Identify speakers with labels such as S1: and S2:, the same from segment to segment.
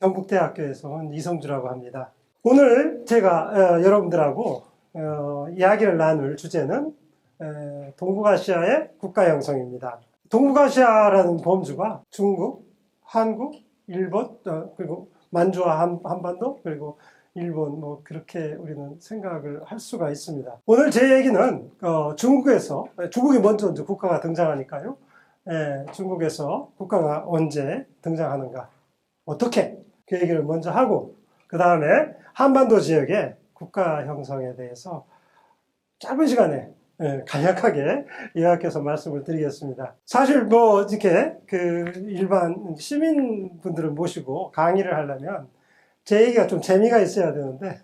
S1: 경북대학교에서 온 이성주라고 합니다. 오늘 제가 여러분들하고 이야기를 나눌 주제는 동북아시아의 국가 형성입니다. 동북아시아라는 범주가 중국, 한국, 일본, 그리고 만주와 한반도, 그리고 일본, 뭐 그렇게 우리는 생각을 할 수가 있습니다. 오늘 제 얘기는 중국이 먼저 이제 국가가 등장하니까요. 중국에서 국가가 언제 등장하는가, 어떻게, 그 얘기를 먼저 하고, 그 다음에 한반도 지역의 국가 형성에 대해서 짧은 시간에 간략하게 요약해서 말씀을 드리겠습니다. 사실 뭐 이렇게 일반 시민분들을 모시고 강의를 하려면 제 얘기가 좀 재미가 있어야 되는데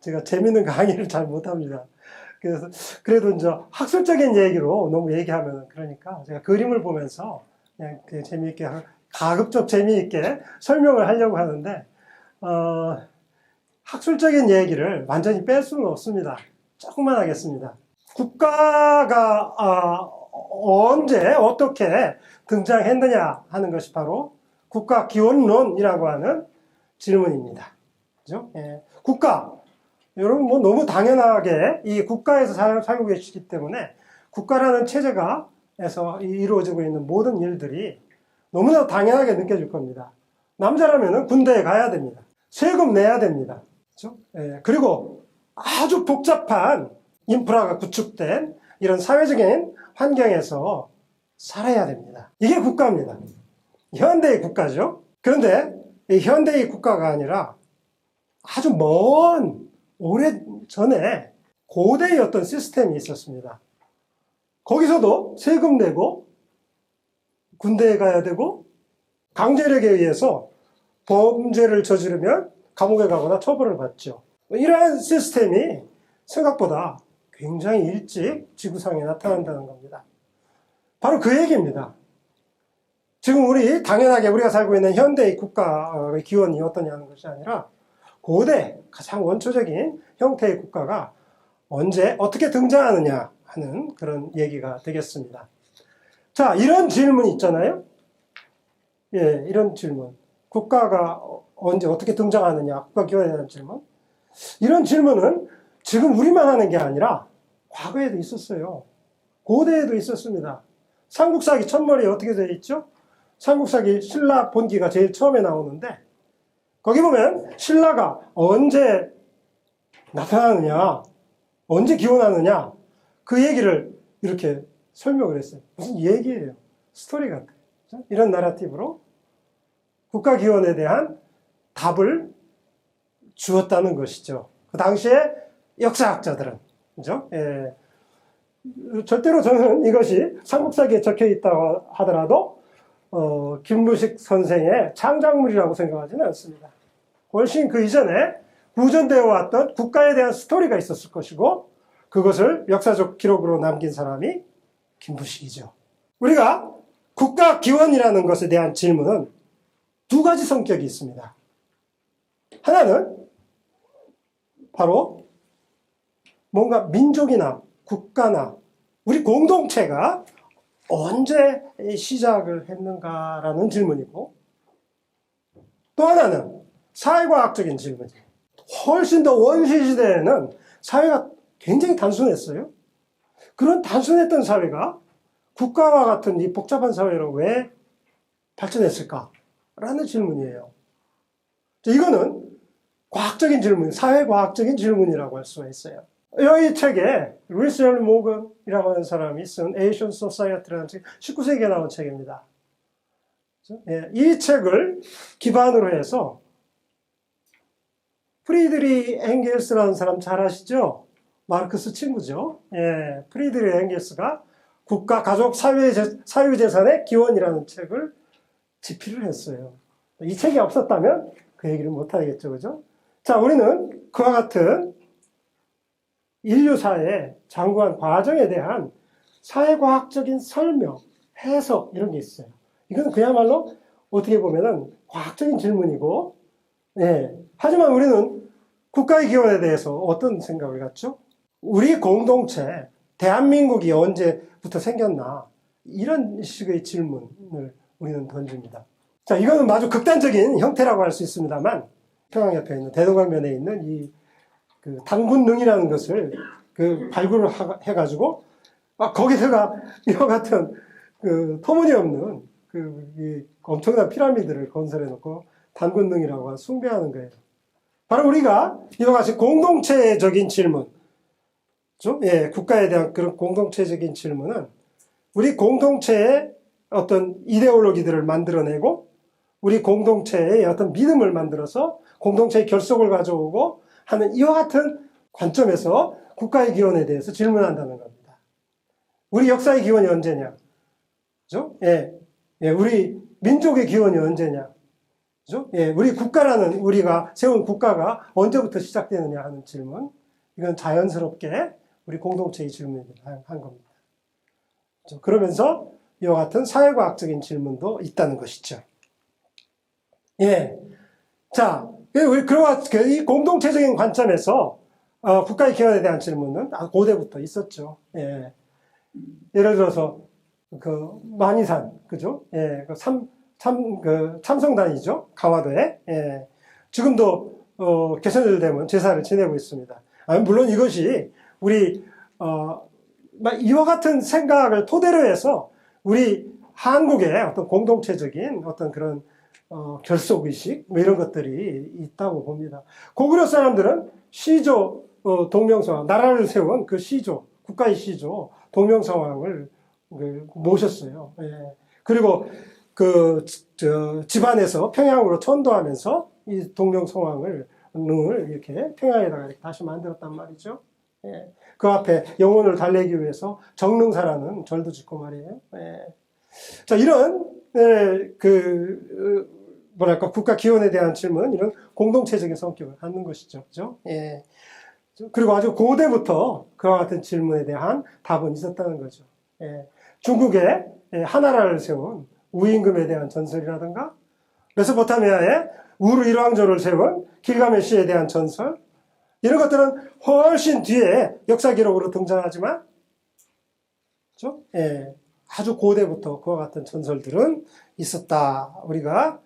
S1: 제가 재밌는 강의를 잘 못합니다. 그래서 그래도 이제 학술적인 얘기로 너무 얘기하면 그러니까 제가 그림을 보면서 그냥 재미있게 가급적 재미있게 설명을 하려고 하는데 학술적인 얘기를 완전히 뺄 수는 없습니다. 조금만 하겠습니다. 국가가 언제 어떻게 등장했느냐 하는 것이 바로 국가 기원론이라고 하는 질문입니다. 그죠? 국가, 여러분 뭐 너무 당연하게 이 국가에서 살고 계시기 때문에 국가라는 체제가 에서 이루어지고 있는 모든 일들이 너무나 당연하게 느껴질 겁니다. 남자라면 군대에 가야 됩니다. 세금 내야 됩니다. 그렇죠? 그리고 아주 복잡한 인프라가 구축된 이런 사회적인 환경에서 살아야 됩니다. 이게 국가입니다. 현대의 국가죠. 그런데 이 현대의 국가가 아니라 아주 먼 오래 전에 고대의 어떤 시스템이 있었습니다. 거기서도 세금 내고 군대에 가야 되고 강제력에 의해서 범죄를 저지르면 감옥에 가거나 처벌을 받죠. 이러한 시스템이 생각보다 굉장히 일찍 지구상에 나타난다는 겁니다. 바로 그 얘기입니다. 지금 당연하게 우리가 살고 있는 현대의 국가의 기원이 어떠냐는 것이 아니라 고대 가장 원초적인 형태의 국가가 언제 어떻게 등장하느냐 하는 그런 얘기가 되겠습니다. 자, 이런 질문 있잖아요. 이런 질문. 국가가 언제 어떻게 등장하느냐, 국가 기원에 대한 질문. 이런 질문은 지금 우리만 하는 게 아니라 과거에도 있었어요. 고대에도 있었습니다. 삼국사기 첫머리에 어떻게 되어 있죠? 삼국사기 신라 본기가 제일 처음에 나오는데 거기 보면 신라가 언제 나타나느냐, 언제 기원하느냐, 그 얘기를 이렇게 설명을 했어요. 무슨 얘기예요? 스토리 같아요. 이런 나라티브로 국가 기원에 대한 답을 주었다는 것이죠. 그 당시에 역사학자들은, 그죠? 절대로 저는 이것이 삼국사기에 적혀 있다고 하더라도 김무식 선생의 창작물이라고 생각하지는 않습니다. 훨씬 그 이전에 구전되어 왔던 국가에 대한 스토리가 있었을 것이고 그것을 역사적 기록으로 남긴 사람이 김무식이죠. 우리가 국가 기원이라는 것에 대한 질문은 두 가지 성격이 있습니다. 하나는 바로 뭔가 민족이나 국가나 우리 공동체가 언제 시작을 했는가라는 질문이고 또 하나는 사회과학적인 질문이에요. 훨씬 더 원시시대에는 사회가 굉장히 단순했어요. 그런 단순했던 사회가 국가와 같은 이 복잡한 사회로 왜 발전했을까라는 질문이에요. 이거는 과학적인 질문, 사회과학적인 질문이라고 할 수가 있어요. 이 책에 리셀 모건이라고 하는 사람이 쓴 Asian Society라는 책, 19세기에 나온 책입니다. 이 책을 기반으로 해서 프리드리 엥겔스라는 사람 잘 아시죠? 마르크스 친구죠. 프리드리 엥겔스가 국가, 가족, 사유재산의 기원이라는 책을 집필을 했어요. 이 책이 없었다면 그 얘기를 못하겠죠, 그죠? 자, 우리는 그와 같은 인류사의 장구한 과정에 대한 사회과학적인 설명, 해석 이런 게 있어요. 이건 그야말로 어떻게 보면은 과학적인 질문이고, 하지만 우리는 국가의 기원에 대해서 어떤 생각을 갖죠? 우리 공동체, 대한민국이 언제부터 생겼나 이런 식의 질문을 우리는 던집니다. 자, 이거는 아주 극단적인 형태라고 할 수 있습니다만, 평양 옆에 있는 대동강변에 있는 그 단군릉이라는 것을 발굴을 해가지고, 거기다가 이와 같은 터무니없는 이 엄청난 피라미드를 건설해 놓고 단군릉이라고 숭배하는 거예요. 바로 우리가 이와 같이 공동체적인 질문, 예, 국가에 대한 그런 공동체적인 질문은 우리 공동체의 어떤 이데올로기들을 만들어내고 우리 공동체의 어떤 믿음을 만들어서 공동체의 결속을 가져오고 하는 이와 같은 관점에서 국가의 기원에 대해서 질문한다는 겁니다. 우리 역사의 기원이 언제냐? 그죠? 예. 예, 우리 민족의 기원이 언제냐? 그죠? 예, 우리 국가라는 우리가 세운 국가가 언제부터 시작되느냐 하는 질문. 이건 자연스럽게 우리 공동체의 질문을 한 겁니다. 그죠? 그러면서 이와 같은 사회과학적인 질문도 있다는 것이죠. 예. 자, 이 공동체적인 관점에서 국가의 기원에 대한 질문은 고대부터 있었죠. 예. 예를 들어서 만이산, 그죠? 예, 참성단이죠. 강화도에. 예. 지금도 개천절 되면 제사를 지내고 있습니다. 물론 이것이 우리 이와 같은 생각을 토대로 해서 우리 한국의 어떤 공동체적인 어떤 그런 결속의식 뭐 이런 것들이 있다고 봅니다. 고구려 사람들은 시조 동명성왕, 나라를 세운 그 시조, 국가의 시조 동명성왕을 모셨어요. 예. 그리고 집안에서 평양으로 천도하면서 이 동명성왕을 이렇게 평양에다가 이렇게 다시 만들었단 말이죠. 예. 그 앞에 영혼을 달래기 위해서 정릉사라는 절도 짓고 말이에요. 예. 자, 이런 뭐랄까 국가 기원에 대한 질문, 이런 공동체적인 성격을 갖는 것이죠. 그죠? 예. 그리고 아주 고대부터 그와 같은 질문에 대한 답은 있었다는 거죠. 예. 중국에 하나라를 세운 우임금에 대한 전설이라든가, 메소포타미아에 우르 일왕조를 세운 길가메시에 대한 전설, 이런 것들은 훨씬 뒤에 역사 기록으로 등장하지만, 그렇죠? 예. 아주 고대부터 그와 같은 전설들은 있었다. 우리가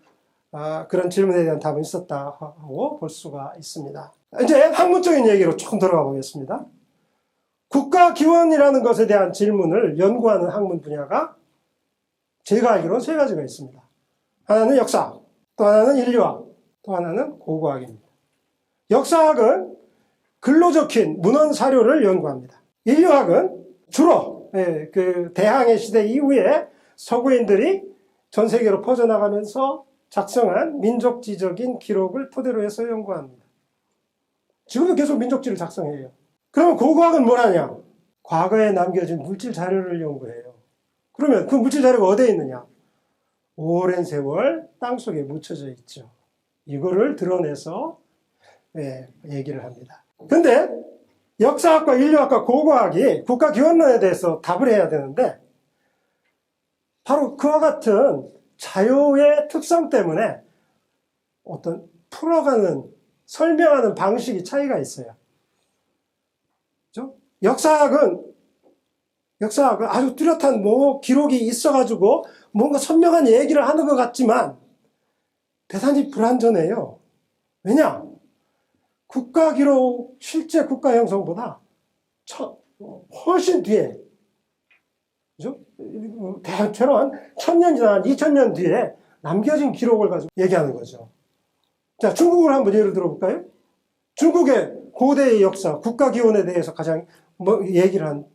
S1: 그런 질문에 대한 답은 있었다고 볼 수가 있습니다. 이제 학문적인 얘기로 조금 들어가 보겠습니다. 국가 기원이라는 것에 대한 질문을 연구하는 학문 분야가 제가 알기로는 세 가지가 있습니다. 하나는 역사학, 또 하나는 인류학, 또 하나는 고고학입니다. 역사학은 글로 적힌 문헌 사료를 연구합니다. 인류학은 주로 대항해 시대 이후에 서구인들이 전 세계로 퍼져나가면서 작성한 민족지적인 기록을 토대로 해서 연구합니다. 지금도 계속 민족지를 작성해요. 그러면 고고학은 뭘 하냐? 과거에 남겨진 물질 자료를 연구해요. 그러면 그 물질 자료가 어디에 있느냐? 오랜 세월 땅속에 묻혀져 있죠. 이거를 드러내서 얘기를 합니다. 근데 역사학과 인류학과 고고학이 국가 기원론에 대해서 답을 해야 되는데, 바로 그와 같은 자료의 특성 때문에 어떤 풀어가는, 설명하는 방식이 차이가 있어요. 그렇죠? 역사학은 아주 뚜렷한 기록이 있어가지고 뭔가 선명한 얘기를 하는 것 같지만 대단히 불완전해요. 왜냐? 국가 기록, 실제 국가 형성보다 훨씬 뒤에, 그죠? 대체로 한 1000년이나 2000년 뒤에 남겨진 기록을 가지고 얘기하는 거죠. 자, 중국을 한번 예를 들어볼까요? 중국의 고대의 역사, 국가 기원에 대해서 가장 얘기를 한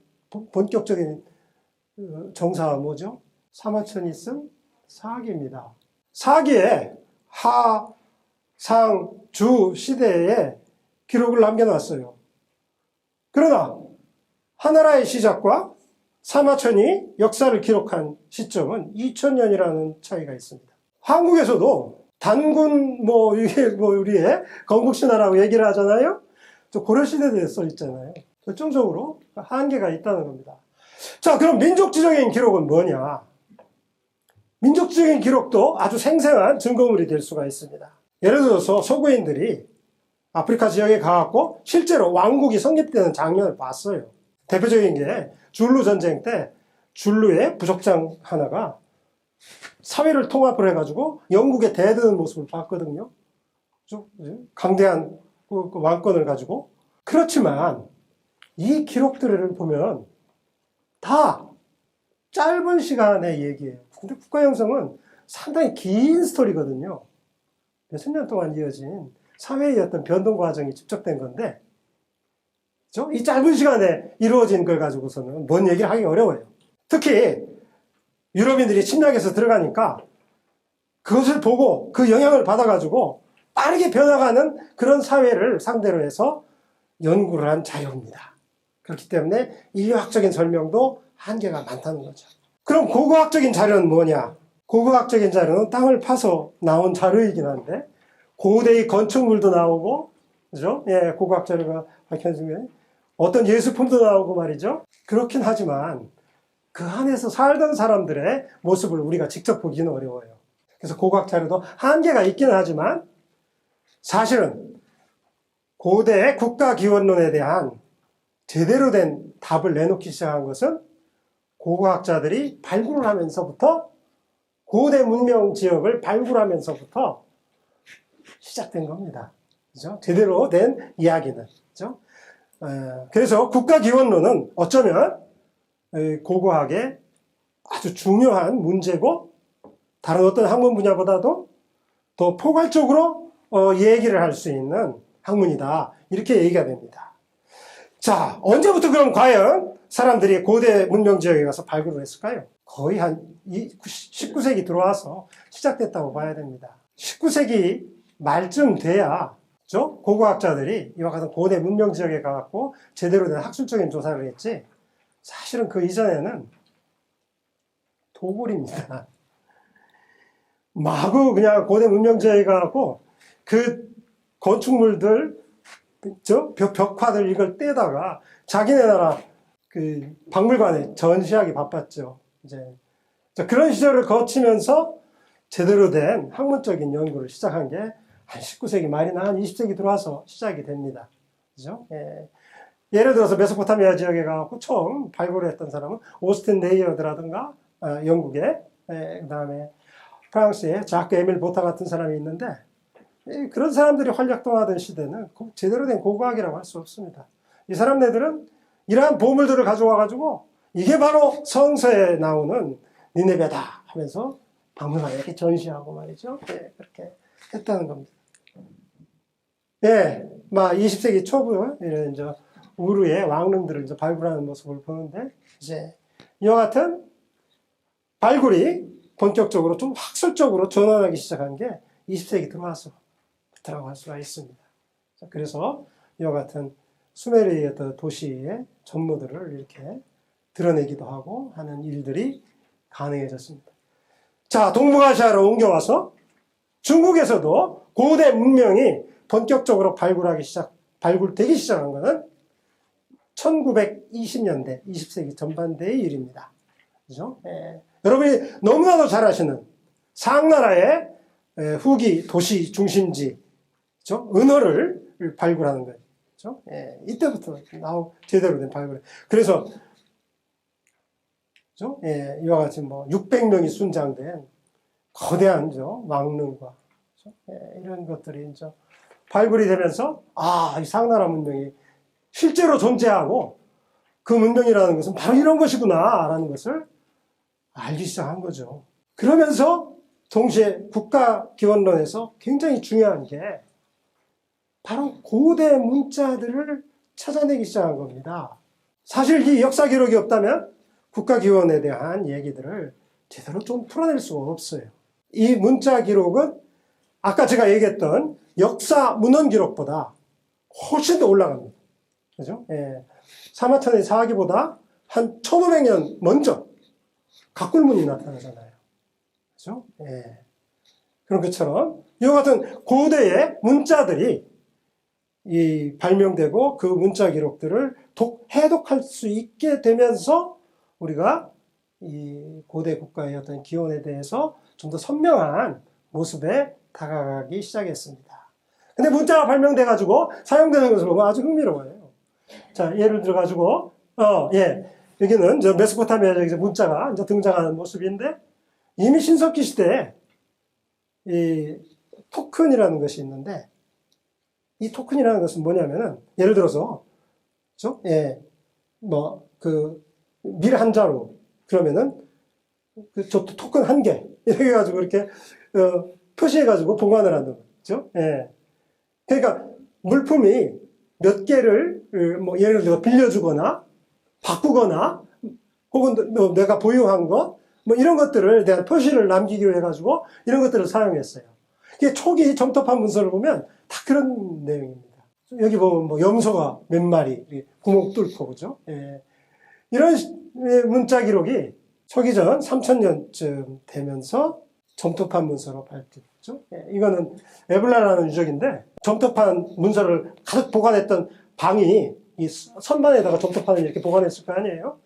S1: 본격적인 정사가 뭐죠? 사마천이 쓴 사기입니다. 사기에 하, 상, 주 시대에 기록을 남겨놨어요. 그러나 하나라의 시작과 사마천이 역사를 기록한 시점은 2000년이라는 차이가 있습니다. 한국에서도 단군 우리의 건국신화라고 얘기를 하잖아요. 고려시대에 써 있잖아요. 결정적으로 한계가 있다는 겁니다. 자, 그럼 민족지적인 기록은 뭐냐? 민족지적인 기록도 아주 생생한 증거물이 될 수가 있습니다. 예를 들어서 서구인들이 아프리카 지역에 가갖고 실제로 왕국이 성립되는 장면을 봤어요. 대표적인 게 줄루 전쟁 때 줄루의 부족장 하나가 사회를 통합을 해가지고 영국에 대드는 모습을 봤거든요. 좀 강대한 그 왕권을 가지고. 그렇지만 이 기록들을 보면 다 짧은 시간의 얘기예요. 근데 국가 형성은 상당히 긴 스토리거든요. 몇십 년 동안 이어진 사회의 어떤 변동 과정이 집적된 건데, 그렇죠? 이 짧은 시간에 이루어진 걸 가지고서는 뭔 얘기를 하기 어려워요. 특히 유럽인들이 침략해서 들어가니까 그것을 보고 그 영향을 받아가지고 빠르게 변화가는 그런 사회를 상대로 해서 연구를 한 자료입니다. 그렇기 때문에 인류학적인 설명도 한계가 많다는 거죠. 그럼 고고학적인 자료는 뭐냐? 고고학적인 자료는 땅을 파서 나온 자료이긴 한데, 고대의 건축물도 나오고, 그죠? 예, 고고학 자료가 밝혀지면 어떤 예술품도 나오고 말이죠. 그렇긴 하지만 그 안에서 살던 사람들의 모습을 우리가 직접 보기는 어려워요. 그래서 고고학 자료도 한계가 있기는 하지만 사실은 고대 국가기원론에 대한 제대로 된 답을 내놓기 시작한 것은 고고학자들이 발굴을 하면서부터, 고대 문명 지역을 발굴하면서부터 시작된 겁니다. 그죠? 제대로 된 이야기는. 그죠? 그래서 국가기원론은 어쩌면 고고학의 아주 중요한 문제고, 다른 어떤 학문 분야보다도 더 포괄적으로 얘기를 할 수 있는 학문이다. 이렇게 얘기가 됩니다. 자, 언제부터 그럼 과연 사람들이 고대 문명 지역에 가서 발굴을 했을까요? 거의 한 19세기 들어와서 시작됐다고 봐야 됩니다. 19세기 말쯤 돼야, 그렇죠? 고고학자들이 이와 같은 고대 문명 지역에 가갖고 제대로 된 학술적인 조사를 했지, 사실은 그 이전에는 도굴입니다. 마구 그냥 고대 문명 지역에 가갖고 그 건축물들, 벽화들 이걸 떼다가 자기네 나라 그 박물관에 전시하기 바빴죠. 이제 그런 시절을 거치면서 제대로 된 학문적인 연구를 시작한 게 한 19세기 말이나 한 20세기 들어와서 시작이 됩니다. 그죠? 예. 예를 들어서 메소포타미아 지역에 가서 처음 발굴했던 사람은 오스틴 레이어드라든가 영국의, 그 다음에 프랑스의 자크 에밀 보타 같은 사람이 있는데, 그런 사람들이 활약동하던 시대는 제대로 된 고고학이라고 할 수 없습니다. 이 사람네들은 이러한 보물들을 가져와가지고 이게 바로 성서에 나오는 니네베다 하면서 박물관에 이렇게 전시하고 말이죠. 네, 그렇게 했다는 겁니다. 네, 20세기 초부 이런 이제 우르의 왕릉들을 이제 발굴하는 모습을 보는데, 이제 이와 같은 발굴이 본격적으로 좀 학술적으로 전환하기 시작한 게 20세기 들어와서부터라고 할 수가 있습니다. 그래서 이와 같은 수메르의 어떤 도시의 전모들을 이렇게 드러내기도 하고 하는 일들이 가능해졌습니다. 자, 동북아시아로 옮겨와서 중국에서도 고대 문명이 본격적으로 발굴되기 시작한 것은 1920년대, 20세기 전반대의 일입니다. 그죠? 여러분이 너무나도 잘 아시는 상나라의 후기 도시 중심지, 그죠? 은어를 발굴하는 거예요. 그죠? 이때부터 제대로 된 발굴. 그래서, 그죠? 이와 같이 600명이 순장된 거대한 왕릉과, 그죠? 이런 것들이 이제 발굴이 되면서, 이 상나라 문명이 실제로 존재하고 그 문명이라는 것은 바로 이런 것이구나 라는 것을 알기 시작한 거죠. 그러면서 동시에 국가기원론에서 굉장히 중요한 게 바로 고대 문자들을 찾아내기 시작한 겁니다. 사실 이 역사 기록이 없다면 국가기원에 대한 얘기들을 제대로 좀 풀어낼 수가 없어요. 이 문자 기록은 아까 제가 얘기했던 역사 문헌 기록보다 훨씬 더 올라갑니다. 그죠? 사마천의 사기보다 한 1500년 먼저 각굴문이 나타나잖아요. 그죠? 그런 것처럼 이와 같은 고대의 문자들이 발명되고 그 문자 기록들을 해독할 수 있게 되면서 우리가 이 고대 국가의 어떤 기원에 대해서 좀 더 선명한 모습에 다가가기 시작했습니다. 근데 문자가 발명돼가지고 사용되는 것을 보면 아주 흥미로워요. 자, 예를 들어가지고, 여기는 이제 메소포타미아적 문자가 이제 등장하는 모습인데, 이미 신석기 시대에 이 토큰이라는 것이 있는데, 이 토큰이라는 것은 뭐냐면은, 예를 들어서, 그죠? 예, 뭐, 밀 한 자루, 그러면은, 저 토큰 한 개, 이렇게 해가지고 이렇게, 표시해가지고 보관을 한다고. 그죠? 예. 그러니까, 물품이 몇 개를, 뭐, 예를 들어 빌려주거나, 바꾸거나, 혹은 내가 보유한 것, 뭐 이런 것들을 대한 표시를 남기기 위해 가지고 이런 것들을 사용했어요. 이게 초기 점토판 문서를 보면 다 그런 내용입니다. 여기 보면 뭐 염소가 몇 마리 구멍 뚫고 그죠? 예. 이런 문자 기록이 초기전 3000년쯤 되면서 점토판 문서로 발표됐죠. 예. 이거는 에블라라는 유적인데 점토판 문서를 가득 보관했던 방이 이 선반에다가 점토판을 이렇게 보관했을 거 아니에요?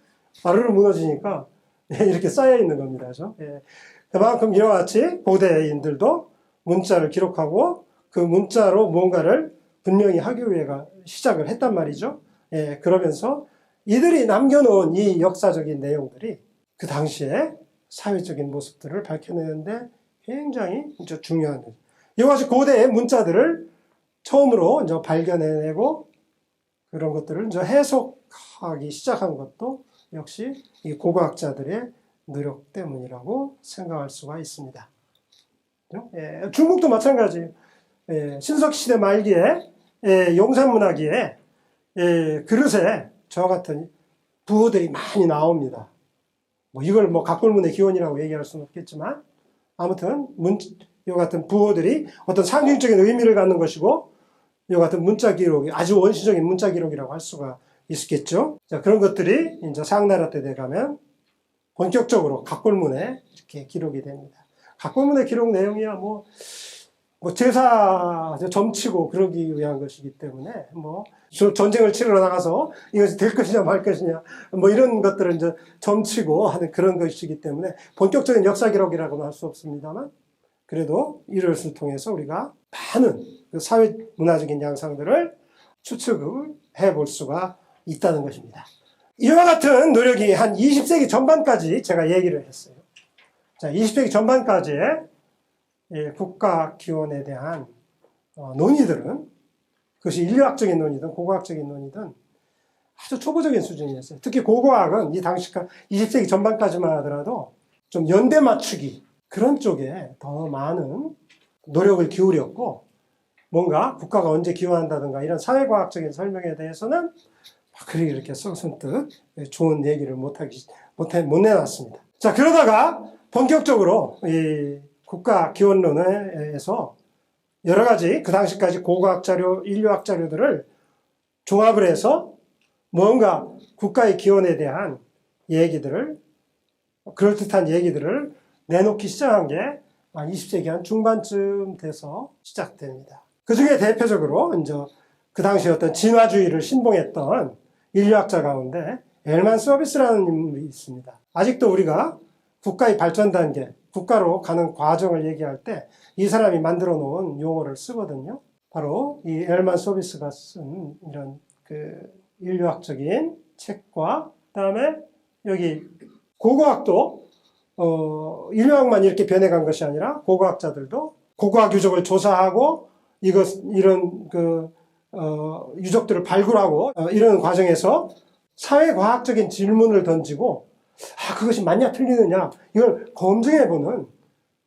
S1: 마루를 무너지니까 이렇게 쌓여 있는 겁니다. 그죠? 예. 그만큼 이와 같이 고대인들도 문자를 기록하고 그 문자로 무언가를 분명히 하기 위해 시작을 했단 말이죠. 예. 그러면서 이들이 남겨놓은 이 역사적인 내용들이 그 당시에 사회적인 모습들을 밝혀내는데 굉장히 중요한 거죠. 이와 같이 고대의 문자들을 처음으로 이제 발견해내고 그런 것들을 이제 해석하기 시작한 것도 역시 이 고고학자들의 노력 때문이라고 생각할 수가 있습니다. 예, 중국도 마찬가지예요. 예, 신석시대 말기에 용산문화기에 그릇에 저와 같은 부호들이 많이 나옵니다. 뭐 이걸 뭐 각골문의 기원이라고 얘기할 수는 없겠지만 아무튼 이와 같은 부호들이 어떤 상징적인 의미를 갖는 것이고 이와 같은 문자 기록이 아주 원시적인 문자 기록이라고 할 수가 있었겠죠. 자, 그런 것들이 이제 상나라 때 돼가면 본격적으로 각골문에 이렇게 기록이 됩니다. 각골문의 기록 내용이야 뭐 제사 점치고 그러기 위한 것이기 때문에 뭐 전쟁을 치러 나가서 이것이 될 것이냐 말 것이냐 뭐 이런 것들을 이제 점치고 하는 그런 것이기 때문에 본격적인 역사 기록이라고는 할 수 없습니다만 그래도 이것을 통해서 우리가 많은 그 사회 문화적인 양상들을 추측을 해볼 수가 있다는 것입니다. 이와 같은 노력이 한 20세기 전반까지 제가 얘기를 했어요. 자, 20세기 전반까지의 국가 기원에 대한 논의들은 그것이 인류학적인 논의든 고고학적인 논의든 아주 초보적인 수준이었어요. 특히 고고학은 이 당시 20세기 전반까지만 하더라도 좀 연대 맞추기 그런 쪽에 더 많은 노력을 기울였고 뭔가 국가가 언제 기원한다든가 이런 사회과학적인 설명에 대해서는 그리 이렇게 선뜻 좋은 얘기를 못 내놨습니다. 자, 그러다가 본격적으로 이 국가 기원론에서 여러 가지 그 당시까지 고고학 자료, 인류학 자료들을 종합을 해서 뭔가 국가의 기원에 대한 얘기들을, 그럴듯한 얘기들을 내놓기 시작한 게 20세기 한 중반쯤 돼서 시작됩니다. 그 중에 대표적으로 이제 그 당시 어떤 진화주의를 신봉했던 인류학자 가운데 엘만 서비스라는 인물이 있습니다. 아직도 우리가 국가의 발전 단계, 국가로 가는 과정을 얘기할 때 이 사람이 만들어 놓은 용어를 쓰거든요. 바로 이 엘만 서비스가 쓴 이런 그 인류학적인 책과 그다음에 여기 고고학도 인류학만 이렇게 변해간 것이 아니라 고고학자들도 고고학 유적을 조사하고 이런 유적들을 발굴하고 이런 과정에서 사회과학적인 질문을 던지고 그것이 맞냐 틀리느냐 이걸 검증해보는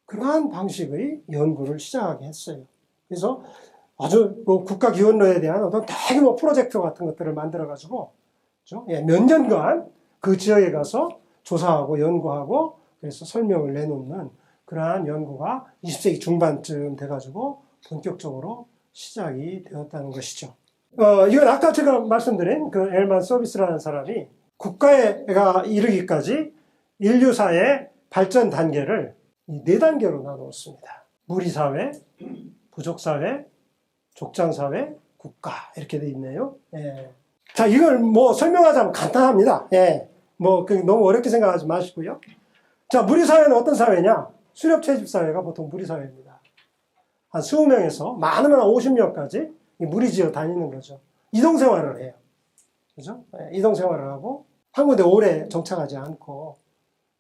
S1: 그러한 방식의 연구를 시작하게 했어요. 그래서 아주 국가 기원론에 대한 어떤 대규모 프로젝트 같은 것들을 만들어가지고 몇 년간 그 지역에 가서 조사하고 연구하고 그래서 설명을 내놓는 그러한 연구가 20세기 중반쯤 돼가지고 본격적으로 시작이 되었다는 것이죠. 이건 아까 제가 말씀드린 그 엘만 서비스라는 사람이 국가가 이르기까지 인류사의 발전 단계를 이 4단계로 나누었습니다. 무리사회, 부족사회, 족장사회, 국가 이렇게 돼 있네요. 예. 자, 이걸 뭐 설명하자면 간단합니다. 예. 뭐 너무 어렵게 생각하지 마시고요. 자, 무리사회는 어떤 사회냐? 수렵채집사회가 보통 무리사회입니다. 한 20명에서 많으면 50명까지 무리지어 다니는 거죠. 이동생활을 해요. 그죠? 예. 이동생활을 하고 한 군데 오래 정착하지 않고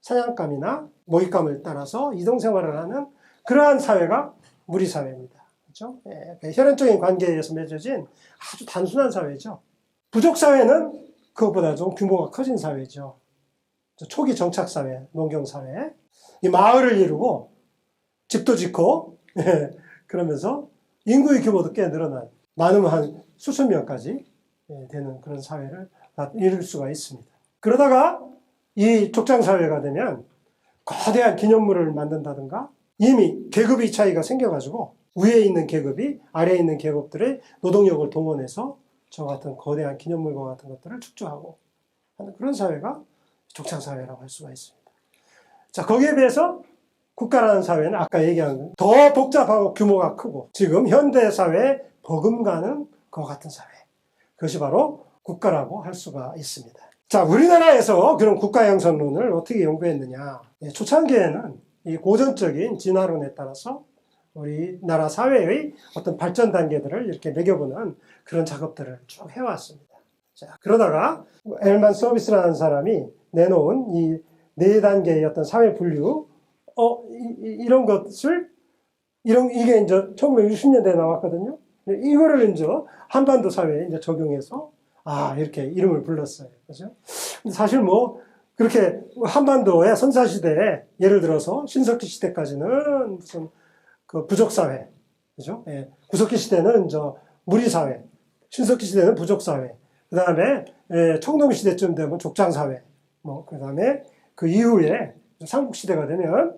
S1: 사냥감이나 먹잇감을 따라서 이동생활을 하는 그러한 사회가 무리사회입니다. 그렇죠? 예, 혈연적인 관계에 의해서 맺어진 아주 단순한 사회죠. 부족사회는 그것보다 좀 규모가 커진 사회죠. 초기 정착사회, 농경사회. 이 마을을 이루고 집도 짓고 그러면서 인구의 규모도 꽤 늘어난, 많으면 한 수천 명까지 되는 그런 사회를 이룰 수가 있습니다. 그러다가 이 족장사회가 되면 거대한 기념물을 만든다든가 이미 계급의 차이가 생겨가지고 위에 있는 계급이 아래에 있는 계급들의 노동력을 동원해서 저 같은 거대한 기념물과 같은 것들을 축조하고 하는 그런 사회가 족장사회라고 할 수가 있습니다. 자, 거기에 비해서 국가라는 사회는 아까 얘기한 더 복잡하고 규모가 크고 지금 현대사회에 버금가는 것 같은 사회. 그것이 바로 국가라고 할 수가 있습니다. 자, 우리나라에서 그런 국가형성론을 어떻게 연구했느냐. 초창기에는 이 고전적인 진화론에 따라서 우리나라 사회의 어떤 발전 단계들을 이렇게 매겨보는 그런 작업들을 쭉 해왔습니다. 자, 그러다가 엘만 서비스라는 사람이 내놓은 이 네 단계의 어떤 사회 분류, 이런 것을, 이게 이제 1960년대에 나왔거든요. 이거를 이제 한반도 사회에 이제 적용해서, 이렇게 이름을 불렀어요. 그죠? 사실 그렇게 한반도의 선사시대에, 예를 들어서 신석기 시대까지는 무슨 그 부족사회, 그죠? 예. 구석기 시대는 무리사회, 신석기 시대는 부족사회, 그 다음에 청동시대쯤 되면 족장사회, 그 다음에 그 이후에 삼국시대가 되면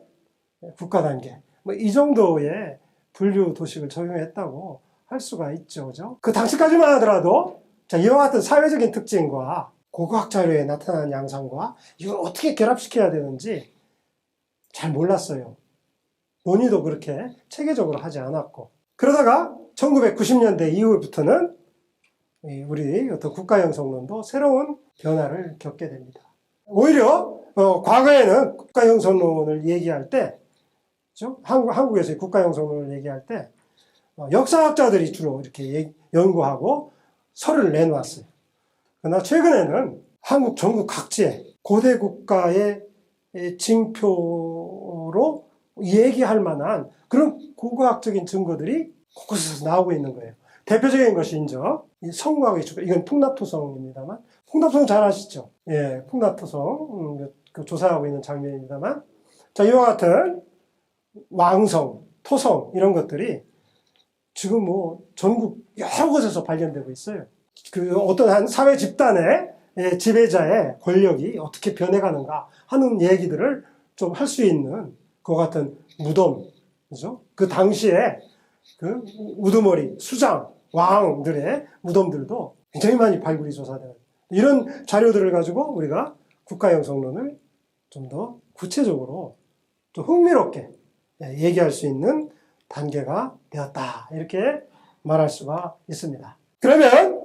S1: 국가단계, 이 정도의 분류 도식을 적용했다고 할 수가 있죠. 그죠? 그 당시까지만 하더라도, 자, 이와 같은 사회적인 특징과 고고학 자료에 나타난 양상과 이걸 어떻게 결합시켜야 되는지 잘 몰랐어요. 논의도 그렇게 체계적으로 하지 않았고. 그러다가 1990년대 이후부터는 우리 어떤 국가형성론도 새로운 변화를 겪게 됩니다. 오히려 과거에는 국가형성론을 얘기할 때, 그렇죠? 한국에서의 국가형성론을 얘기할 때 역사학자들이 주로 이렇게 연구하고 서류를 내놓았어요. 그러나 최근에는 한국 전국 각지에 고대 국가의 징표로 얘기할 만한 그런 고고학적인 증거들이 곳곳에서 나오고 있는 거예요. 대표적인 것이 이제 이 성곽의 주변, 이건 풍납토성입니다만, 풍납토성 잘 아시죠? 예, 풍납토성 그 조사하고 있는 장면입니다만, 자, 이와 같은 왕성, 토성 이런 것들이 지금 전국 여러 곳에서 발견되고 있어요. 그 어떤 한 사회 집단의 지배자의 권력이 어떻게 변해가는가 하는 얘기들을 좀 할 수 있는 그 같은 무덤, 그죠? 그 당시에 그 우두머리, 수장, 왕들의 무덤들도 굉장히 많이 발굴이 조사돼요. 이런 자료들을 가지고 우리가 국가형성론을 좀 더 구체적으로 좀 흥미롭게 얘기할 수 있는 단계가 되었다. 이렇게 말할 수가 있습니다. 그러면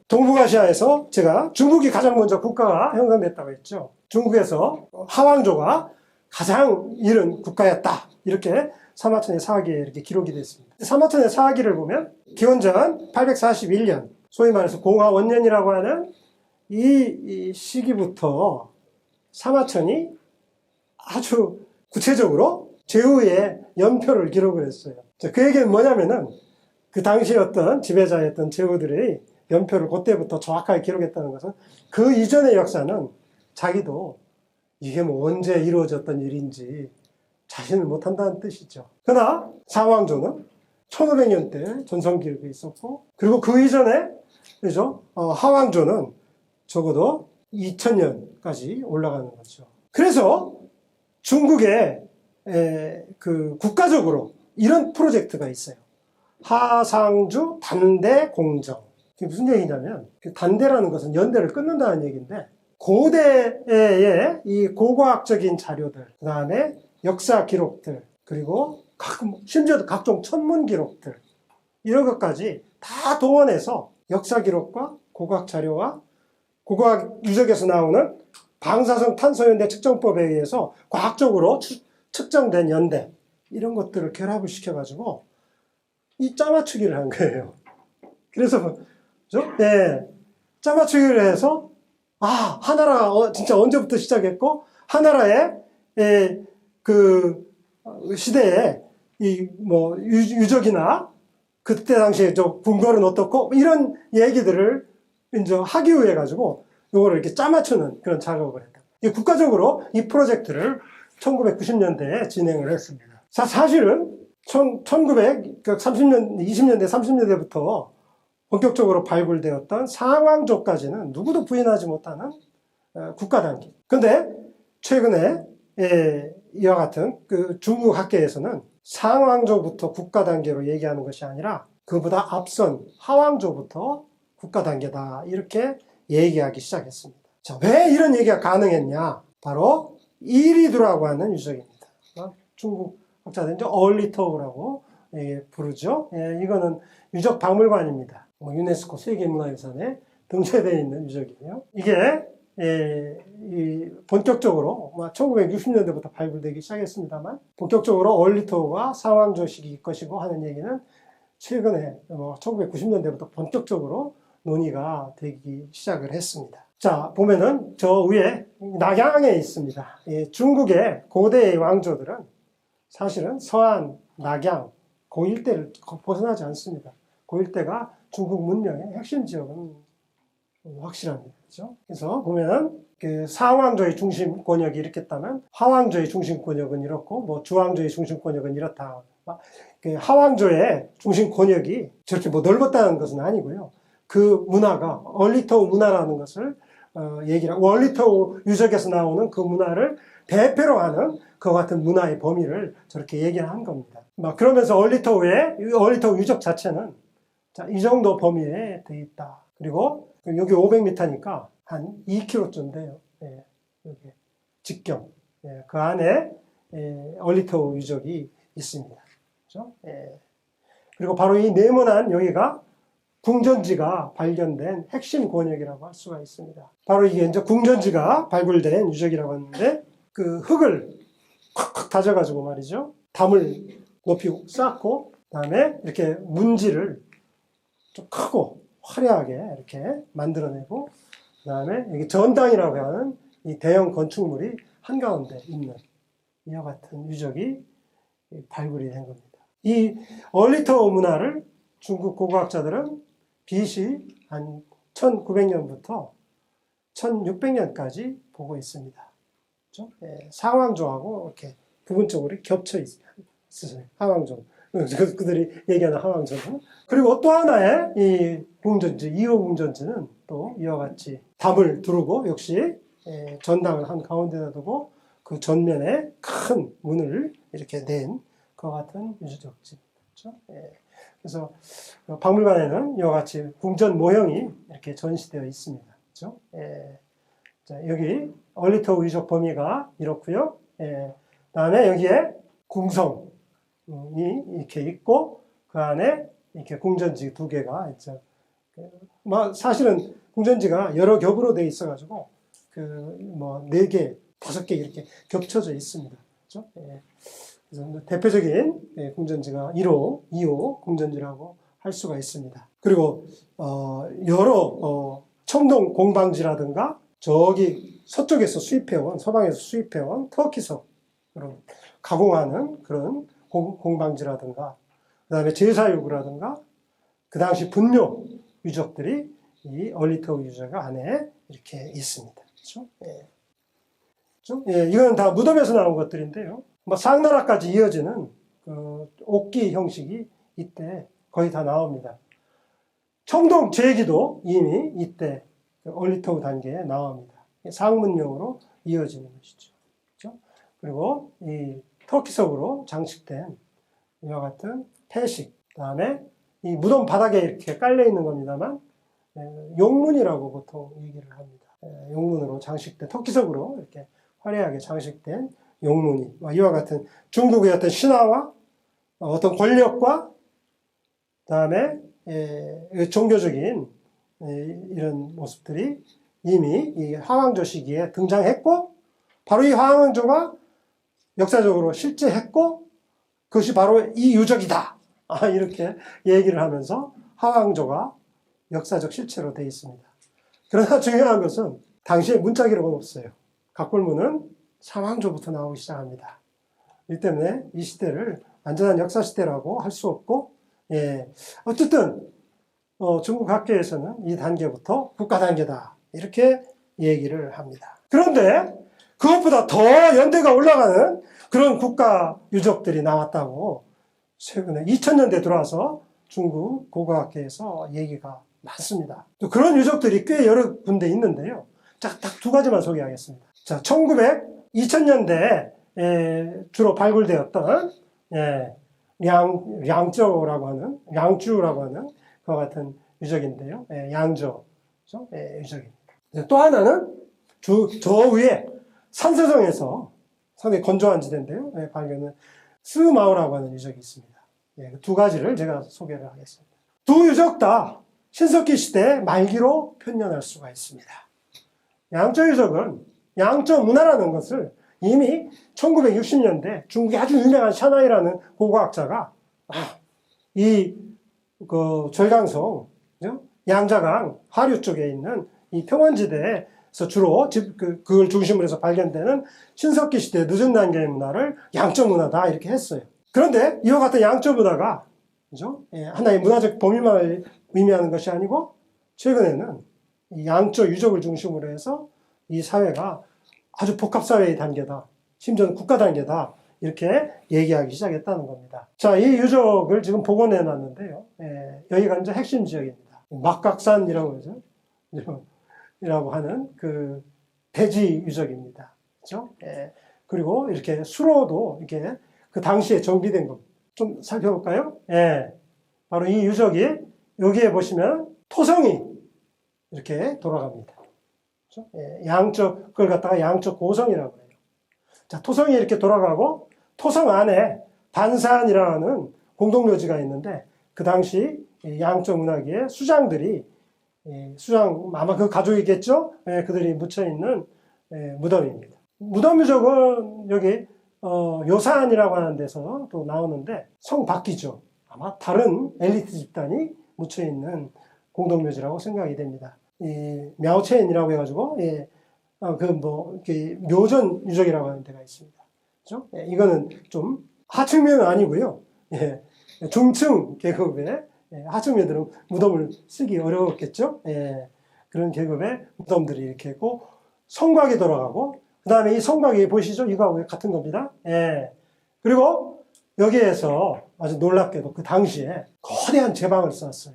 S1: 동북아시아에서 제가 중국이 가장 먼저 국가가 형성됐다고 했죠. 중국에서 하왕조가 가장 이른 국가였다. 이렇게 사마천의 사기에 이렇게 기록이 됐습니다. 사마천의 사기를 보면 기원전 841년, 소위 말해서 공하원년이라고 하는 이 시기부터 사마천이 아주 구체적으로 제후의 연표를 기록을 했어요. 그 얘기는 뭐냐면은 그 당시 어떤 지배자였던 제후들의 연표를 그때부터 정확하게 기록했다는 것은 그 이전의 역사는 자기도 이게 언제 이루어졌던 일인지 자신을 못한다는 뜻이죠. 그러나 사왕조는 1500년 때 전성기록이 있었고, 그리고 그 이전에, 그죠? 하왕조는 적어도 2000년까지 올라가는 거죠. 그래서 중국에 그 국가적으로 이런 프로젝트가 있어요. 하상주 단대 공정. 이게 무슨 얘기냐면, 단대라는 것은 연대를 끊는다는 얘기인데, 고대의 이 고고학적인 자료들, 그 다음에 역사 기록들, 그리고 심지어 각종 천문 기록들, 이런 것까지 다 동원해서 역사 기록과 고고학 자료와 고고학 유적에서 나오는 방사성 탄소연대 측정법에 의해서 과학적으로 측정된 연대, 이런 것들을 결합을 시켜가지고 이 짜맞추기를 한 거예요. 그래서, 짜맞추기를 해서, 하나라가 진짜 언제부터 시작했고, 하나라의 그 시대에 이 뭐 유적이나 그때 당시에 저 궁궐은 어떻고 이런 얘기들을 이제 하기 위해 가지고 요거를 이렇게 짜맞추는 그런 작업을 했다. 국가적으로 이 프로젝트를 1990년대에 진행을 했습니다. 사실은 1930년, 20년대, 30년대부터 본격적으로 발굴되었던 상왕조까지는 누구도 부인하지 못하는 국가 단계. 근데 최근에 이와 같은 그 중국 학계에서는 상왕조부터 국가 단계로 얘기하는 것이 아니라 그보다 앞선 하왕조부터 국가 단계다 이렇게 얘기하기 시작했습니다. 자, 왜 이런 얘기가 가능했냐? 바로 이리두라고 하는 유적입니다. 중국 학자들은 얼리토우라고 부르죠. 이거는 유적 박물관입니다. 유네스코 세계문화유산에 등재되어 있는 유적이에요. 이게 본격적으로 1960년대부터 발굴되기 시작했습니다만 본격적으로 얼리토우가 상왕조식일 것이고 하는 얘기는 최근에 1990년대부터 본격적으로 논의가 되기 시작을 했습니다. 자, 보면은 저 위에 낙양에 있습니다. 중국의 고대의 왕조들은 사실은 서안, 낙양, 그 일대를 벗어나지 않습니다. 그 일대가 중국 문명의 핵심 지역은 확실합니다. 그렇죠? 그래서 보면은 그 상왕조의 중심 권역이 이렇겠다면 하왕조의 중심 권역은 이렇고 뭐 주왕조의 중심 권역은 이렇다. 그 하왕조의 중심 권역이 저렇게 뭐 넓었다는 것은 아니고요. 그 문화가 얼리토우 문화라는 것을 얘기를 하고 얼리토우 유적에서 나오는 그 문화를 대표로 하는 그와 같은 문화의 범위를 저렇게 얘기를 한 겁니다. 그러면서 얼리토우 유적 자체는 자, 이 정도 범위에 돼 있다. 그리고 여기 500m니까 한 2km쯤 돼요. 여기 직경. 그 안에 얼리토우 유적이 있습니다. 그렇죠? 그리고 바로 이 네모난 여기가 궁전지가 발견된 핵심 권역이라고 할 수가 있습니다. 바로 이게 이제 궁전지가 발굴된 유적이라고 하는데 그 흙을 콱콱 다져가지고 말이죠. 담을 높이 쌓고 그다음에 이렇게 문지를 좀 크고 화려하게 이렇게 만들어내고 그다음에 여기 전당이라고 하는 이 대형 건축물이 한가운데 있는 이와 같은 유적이 발굴이 된 겁니다. 이 얼리토우 문화를 중국 고고학자들은 BC 한 1900년부터 1600년까지 보고 있습니다. 그렇죠? 상왕조하고 이렇게 부분적으로 겹쳐 있어요. 하왕조. 그들이 얘기하는 하왕조는. 그리고 또 하나의 이 궁전지, 2호 궁전지는 또 이와 같이 담을 두르고 역시 전당을 한 가운데다 두고 그 전면에 큰 문을 이렇게 낸 그와 같은 유적지입니다. 그렇죠? 그래서 박물관에는 이와 같이 궁전 모형이 이렇게 전시되어 있습니다. 그렇죠? 자, 여기 얼리토우 유적 범위가 이렇고요. 다음에 여기에 궁성이 이렇게 있고 그 안에 이렇게 궁전지 2개가 있죠. 사실은 궁전지가 여러 겹으로 되어 있어가지고 그 뭐 4개, 5개 이렇게 겹쳐져 있습니다. 그렇죠? 그래서 대표적인 궁전지가 1호, 2호 궁전지라고 할 수가 있습니다. 그리고 여러 청동 공방지라든가 저기 서쪽에서 수입해온, 서방에서 수입해온 터키석 그런 가공하는 그런 공방지라든가 그 다음에 제사유구라든가 그 당시 분묘 유적들이 이 얼리토우 유적 안에 이렇게 있습니다. 그렇죠? 이건 다 무덤에서 나온 것들인데요. 상나라까지 이어지는 그 옥기 형식이 이때 거의 다 나옵니다. 청동 제기도 이미 이때 얼리토우 단계에 나옵니다. 상문형으로 이어지는 것이죠. 그렇죠? 그리고 이 터키석으로 장식된 이와 같은 태식, 그다음에 이 무덤 바닥에 이렇게 깔려 있는 겁니다만 용문이라고 보통 얘기를 합니다. 용문으로 장식된 터키석으로 이렇게 화려하게 장식된 용문이 이와 같은 중국의 어떤 신화와 어떤 권력과 그다음에 종교적인 이런 모습들이 이미 이 하왕조 시기에 등장했고 바로 이 하왕조가 역사적으로 실제했고 그것이 바로 이 유적이다. 이렇게 얘기를 하면서 하왕조가 역사적 실체로 되어 있습니다. 그러나 중요한 것은 당시에 문자 기록은 없어요. 각골문은 사왕조부터 나오기 시작합니다. 이 때문에 이 시대를 완전한 역사 시대라고 할 수 없고, 어쨌든 중국 학계에서는 이 단계부터 국가 단계다 이렇게 얘기를 합니다. 그런데 그것보다 더 연대가 올라가는 그런 국가 유적들이 나왔다고 최근에 2000년대 들어와서 중국 고고학계에서 얘기가 많습니다. 또 그런 유적들이 꽤 여러 군데 있는데요. 딱 두 가지만 소개하겠습니다. 자, 2000년대에 주로 발굴되었던 량주라고 하는 그와 같은 유적인데요. 양조 유적입니다. 또 하나는 저 위에 산세성에서 상당히 건조한 지대인데요. 발견은 스마오라고 하는 유적이 있습니다. 두 가지를 제가 소개를 하겠습니다. 두 유적 다 신석기 시대 말기로 편년할 수가 있습니다. 양조 유적은 양조 문화라는 것을 이미 1960년대 중국의 아주 유명한 샤나이라는 고고학자가 절강성, 양자강 하류 쪽에 있는 이 평원지대에서 주로 그걸 중심으로 해서 발견되는 신석기 시대 늦은 단계의 문화를 양조 문화다 이렇게 했어요. 그런데 이와 같은 양조 문화가 하나의 문화적 범위만 의미하는 것이 아니고 최근에는 이 양조 유적을 중심으로 해서 이 사회가 아주 복합사회의 단계다. 심지어는 국가 단계다. 이렇게 얘기하기 시작했다는 겁니다. 자, 이 유적을 지금 복원해 놨는데요. 여기가 이제 핵심 지역입니다. 막각산이라고 하죠. 이라고 하는 그 대지 유적입니다. 그렇죠? 그리고 이렇게 수로도 이렇게 그 당시에 정비된 것 좀 살펴볼까요? 바로 이 유적이 여기에 보시면 토성이 이렇게 돌아갑니다. 그렇죠? 양쪽 그걸 갖다가 양쪽 고성이라고 해요. 자, 토성이 이렇게 돌아가고 토성 안에 반산이라는 공동묘지가 있는데 그 당시 양쪽 문화기의 수장들이 수장 아마 그 가족이겠죠? 그들이 묻혀 있는 무덤입니다. 무덤 유적은 여기 요산이라고 하는 데서 또 나오는데 성 밖이죠. 아마 다른 엘리트 집단이 묻혀 있는 공동묘지라고 생각이 됩니다. 이 мя오첸이라고 해가지고 묘전 유적이라고 하는 데가 있습니다. 그렇죠? 이거는 좀 하층면은 아니고요. 중층 계급의 하층면들은 무덤을 쓰기 어려웠겠죠. 그런 계급의 무덤들이 이렇게 있고 성곽이 돌아가고 그 다음에 이 성곽이 보이시죠? 이거하고 같은 겁니다. 그리고 여기에서 아주 놀랍게도 그 당시에 거대한 제방을 쌓았어요.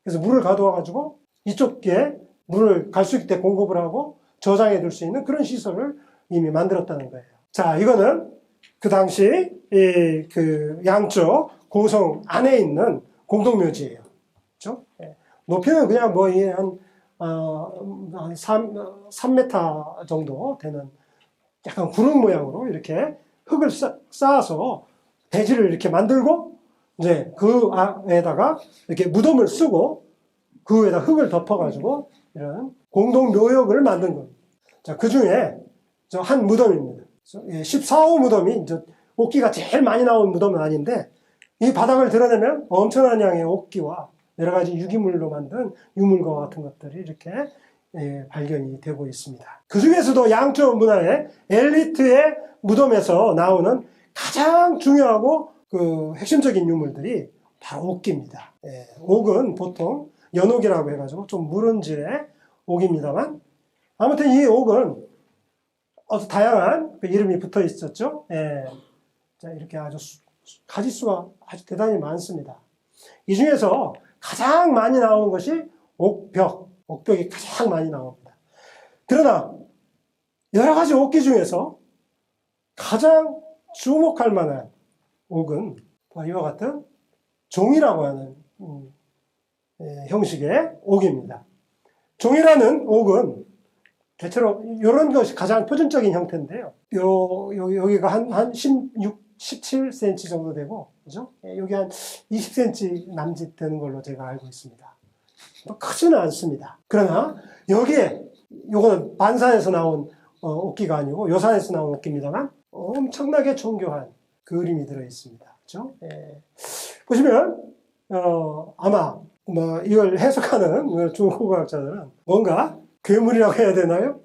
S1: 그래서 물을 가둬와가지고 이쪽에 물을 갈 수 있게 때 공급을 하고 저장해 둘 수 있는 그런 시설을 이미 만들었다는 거예요. 자, 이거는 그 당시 그 양쪽 고성 안에 있는 공동묘지예요. 그렇죠? 높이는 그냥 한 3m 정도 되는 약간 구름 모양으로 이렇게 흙을 쌓아서 대지를 이렇게 만들고 이제 그 안에다가 이렇게 무덤을 쓰고 그 위에다 흙을 덮어가지고 이런 공동묘역을 만든 겁니다. 자, 그 중에 한 무덤입니다. 14호 무덤이 옥기가 제일 많이 나온 무덤은 아닌데 이 바닥을 드러내면 엄청난 양의 옥기와 여러 가지 유기물로 만든 유물과 같은 것들이 이렇게 발견이 되고 있습니다. 그 중에서도 양조 문화의 엘리트의 무덤에서 나오는 가장 중요하고 그 핵심적인 유물들이 바로 옥기입니다. 옥은 보통 연옥이라고 해가지고 좀 무른질의 옥입니다만 아무튼 이 옥은 아주 다양한 그 이름이 붙어 있었죠. 자, 이렇게 아주 가지수가 아주 대단히 많습니다. 이 중에서 가장 많이 나오는 것이 옥벽이 가장 많이 나옵니다. 그러나 여러 가지 옥기 중에서 가장 주목할 만한 옥은 이와 같은 종이라고 하는 형식의 옥입니다. 종이라는 옥은 대체로 이런 것이 가장 표준적인 형태인데요. 여기가 한 16, 17cm 정도 되고, 그죠? 여기 한 20cm 남짓 되는 걸로 제가 알고 있습니다. 크지는 않습니다. 그러나 여기에 요거는 반산에서 나온 옥기가 아니고 요산에서 나온 옥기입니다만 엄청나게 정교한 그림이 들어 있습니다. 그렇죠? 보시면 아마 이걸 해석하는 중국 고고학자들은 뭔가 괴물이라고 해야 되나요?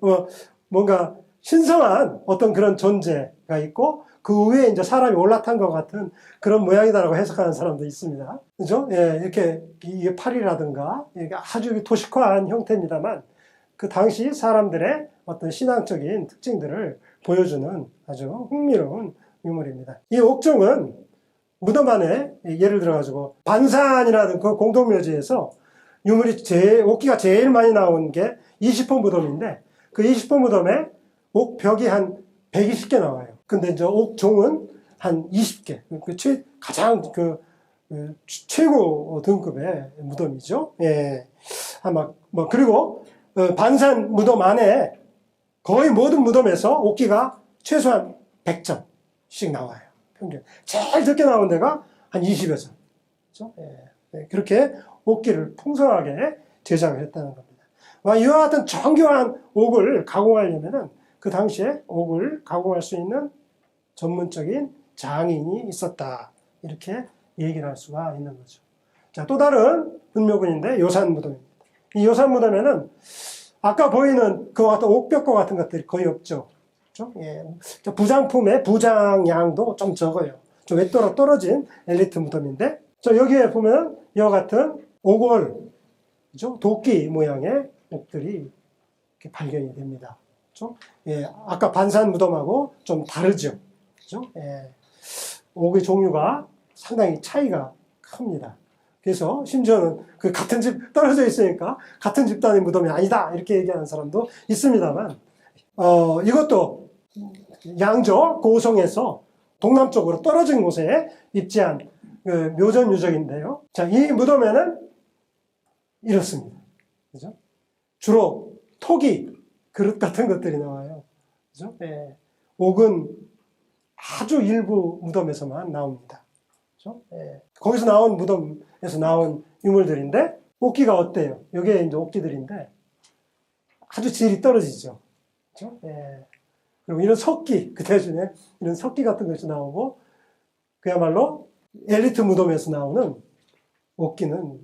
S1: 뭔가 신성한 어떤 그런 존재가 있고 그 위에 이제 사람이 올라탄 것 같은 그런 모양이다라고 해석하는 사람도 있습니다. 그죠? 예, 이렇게 이게 팔이라든가 이게 아주 도식화한 형태입니다만 그 당시 사람들의 어떤 신앙적인 특징들을 보여주는 아주 흥미로운 유물입니다. 이 옥종은 무덤 안에 예를 들어가지고 반산이라는 그 공동묘지에서 유물이 옥기가 제일 많이 나온 게 20호 무덤인데 그 20호 무덤에 옥벽이 한 120개 나와요. 근데 이제 옥종은 한 20개. 가장 최고 등급의 무덤이죠. 예. 아마, 그리고 반산 무덤 안에 거의 모든 무덤에서 옥기가 최소한 100점씩 나와요. 평균. 제일 적게 나온 데가 한 20여 점. 그렇죠? 예. 그렇게 옥기를 풍성하게 제작을 했다는 겁니다. 이와 같은 정교한 옥을 가공하려면은 그 당시에 옥을 가공할 수 있는 전문적인 장인이 있었다. 이렇게 얘기를 할 수가 있는 거죠. 자, 또 다른 분묘군인데 요산무덤입니다. 이 요산무덤에는 아까 보이는 그와 같은 옥벽과 같은 것들이 거의 없죠. 그렇죠? 예. 부장품의 부장량도 좀 적어요. 좀 외따라 떨어진 엘리트 무덤인데, 여기에 보면 이와 같은 옥월, 그죠? 도끼 모양의 옥들이 이렇게 발견이 됩니다. 그렇죠? 예. 아까 반산 무덤하고 좀 다르죠. 그죠? 예. 옥의 종류가 상당히 차이가 큽니다. 그래서 심지어는 그 같은 집 떨어져 있으니까 같은 집단의 무덤이 아니다 이렇게 얘기하는 사람도 있습니다만 이것도 양저 고성에서 동남쪽으로 떨어진 곳에 입지한 그 묘전 유적인데요. 자, 이 무덤에는 이렇습니다. 그죠? 주로 토기 그릇 같은 것들이 나와요. 그죠? 예. 옥은 아주 일부 무덤에서만 나옵니다. 그죠? 예. 거기서 나온 무덤에서 나온 유물들인데, 옥기가 어때요? 이게 이제 옥기들인데, 아주 질이 떨어지죠. 그죠? 예. 그리고 이런 석기, 그 대신에 이런 석기 같은 것이 나오고, 그야말로 엘리트 무덤에서 나오는 옥기는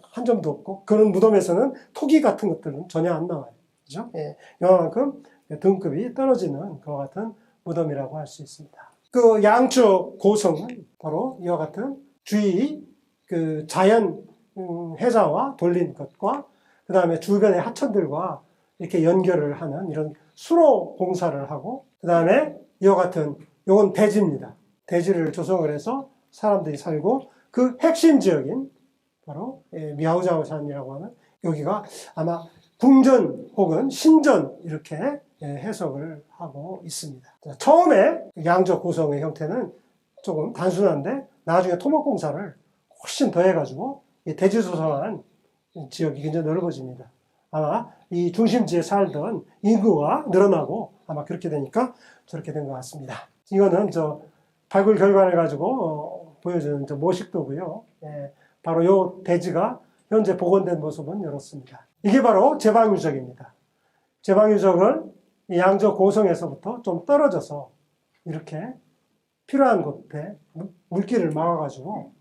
S1: 한 점도 없고, 그런 무덤에서는 토기 같은 것들은 전혀 안 나와요. 그죠? 예. 이만큼 등급이 떨어지는 그와 같은 무덤이라고 할 수 있습니다. 그 양쪽 고성은 바로 이와 같은 주위 그 자연 해자와 돌린 것과 그 다음에 주변의 하천들과 이렇게 연결을 하는 이런 수로 공사를 하고 그 다음에 이와 같은 요건 대지입니다. 대지를 조성을 해서 사람들이 살고 그 핵심 지역인 바로 미하우자오산이라고 하는 여기가 아마 궁전 혹은 신전 이렇게 해석을 하고 있습니다. 처음에 양적 고성의 형태는 조금 단순한데 나중에 토목공사를 훨씬 더해가지고 대지 조성한 지역이 굉장히 넓어집니다. 아마 이 중심지에 살던 인구가 늘어나고 아마 그렇게 되니까 저렇게 된 것 같습니다. 이거는 발굴 결과를 가지고 보여주는 모식도고요. 바로 이 대지가 현재 복원된 모습은 이렇습니다. 이게 바로 제방유적입니다. 제방유적은 양저 고성에서부터 좀 떨어져서 이렇게 필요한 곳에 물길을 막아가지고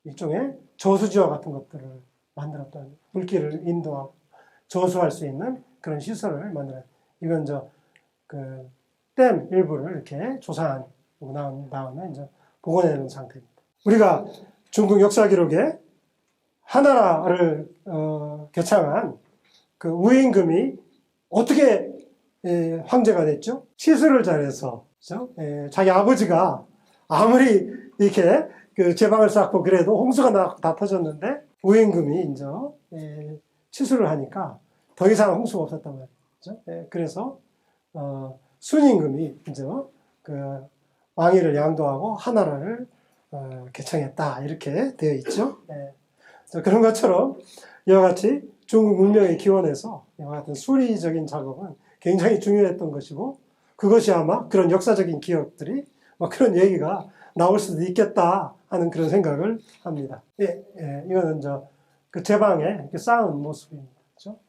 S1: 일종의 저수지와 같은 것들을 만들었던 물길을 인도하고 저수할 수 있는 그런 시설을 만들어요. 이건 댐 일부를 이렇게 조사한 다음에 이제 복원해놓은 상태입니다. 우리가 중국 역사 기록에 하나라를 개창한 그 우임금이 어떻게 황제가 됐죠? 치수를 잘해서, 그죠? 자기 아버지가 아무리 이렇게 그 제방을 쌓고 그래도 홍수가 다 터졌는데 우임금이 이제 치수를 하니까 더 이상 홍수가 없었단 말이죠. 그래서 순임금이 이제 그 왕위를 양도하고 하나라를 개창했다 이렇게 되어 있죠. 그런 것처럼 이와 같이 중국 문명의 기원에서 이와 같은 수리적인 작업은 굉장히 중요했던 것이고 그것이 아마 그런 역사적인 기억들이 그런 얘기가 나올 수도 있겠다 하는 그런 생각을 합니다. 이거는 그 제방에 이렇게 쌓은 모습입니다. 그렇죠?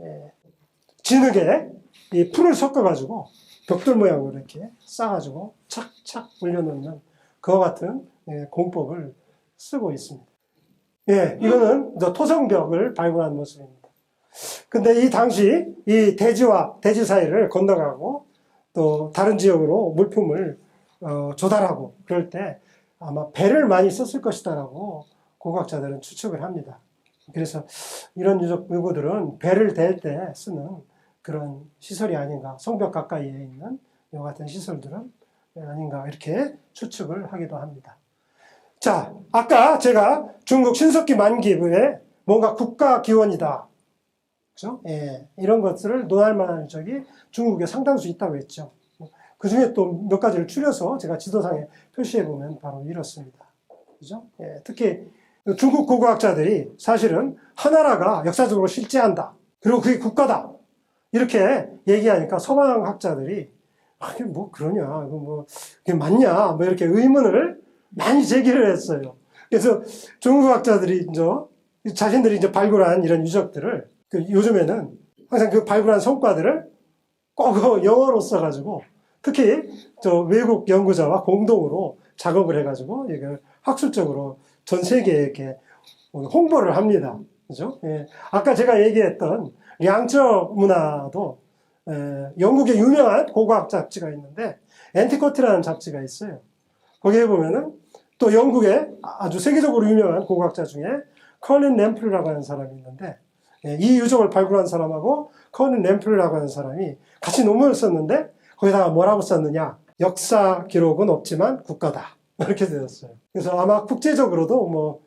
S1: 진흙에 이 풀을 섞어가지고 벽돌 모양으로 이렇게 쌓아가지고 착착 올려놓는 그와 같은 공법을 쓰고 있습니다. 이거는 토성벽을 발굴한 모습입니다. 근데 이 당시 이 대지와 대지 사이를 건너가고 또 다른 지역으로 물품을 조달하고 그럴 때 아마 배를 많이 썼을 것이다라고 고고학자들은 추측을 합니다. 그래서 이런 유적 유구들은 배를 댈 때 쓰는 그런 시설이 아닌가, 성벽 가까이에 있는 이와 같은 시설들은 아닌가 이렇게 추측을 하기도 합니다. 자, 아까 제가 중국 신석기 만기부에 뭔가 국가 기원이다, 그죠? 예, 이런 것들을 논할 만한 적이 중국에 상당수 있다고 했죠. 그 중에 또 몇 가지를 추려서 제가 지도상에 표시해 보면 바로 이렇습니다. 그죠? 예, 특히 중국 고고학자들이 사실은 하나라가 역사적으로 실재한다. 그리고 그게 국가다. 이렇게 얘기하니까 서방학자들이 그게 뭐 그러냐, 그게 맞냐, 뭐 이렇게 의문을 많이 제기를 했어요. 그래서 중국 학자들이 자신들이 발굴한 이런 유적들을 요즘에는 항상 그 발굴한 성과들을 꼭 영어로 써가지고 특히 외국 연구자와 공동으로 작업을 해가지고 이걸 학술적으로 전 세계에 이렇게 홍보를 합니다. 그죠? 예. 아까 제가 얘기했던 량저 문화도 영국의 유명한 고고학 잡지가 있는데 앤티코트라는 잡지가 있어요. 거기에 보면은 또 영국의 아주 세계적으로 유명한 고고학자 중에 컬린 램플이라고 하는 사람이 있는데 이 유적을 발굴한 사람하고 컬린 램플이라고 하는 사람이 같이 논문을 썼는데 거기다가 뭐라고 썼느냐, 역사 기록은 없지만 국가다 이렇게 되었어요. 그래서 아마 국제적으로도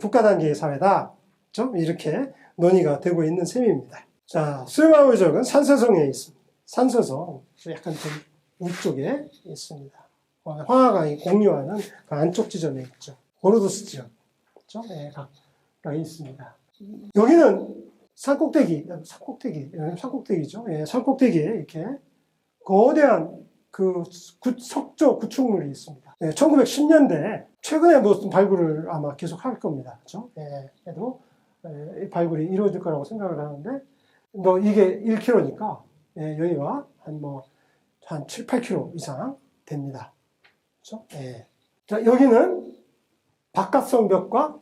S1: 국가 단계의 사회다 좀 이렇게 논의가 되고 있는 셈입니다. 자, 수영암 유적은 산서성에 있습니다. 산서성 약간 좀 위쪽에 있습니다. 황하강이 공유하는 그 안쪽 지점에 있죠. 고르도스 지역, 그렇죠? 네, 가까이 있습니다. 여기는 산꼭대기죠. 예, 산꼭대기에 이렇게 거대한 그 석조 구축물이 있습니다. 예, 1910년대 최근에 무슨 발굴을 아마 계속 할 겁니다. 그렇죠? 예, 그래도 발굴이 이루어질 거라고 생각을 하는데 이게 1km니까 여기가 한 7, 8km 이상 됩니다. 그렇죠? 예. 자, 여기는 바깥 성벽과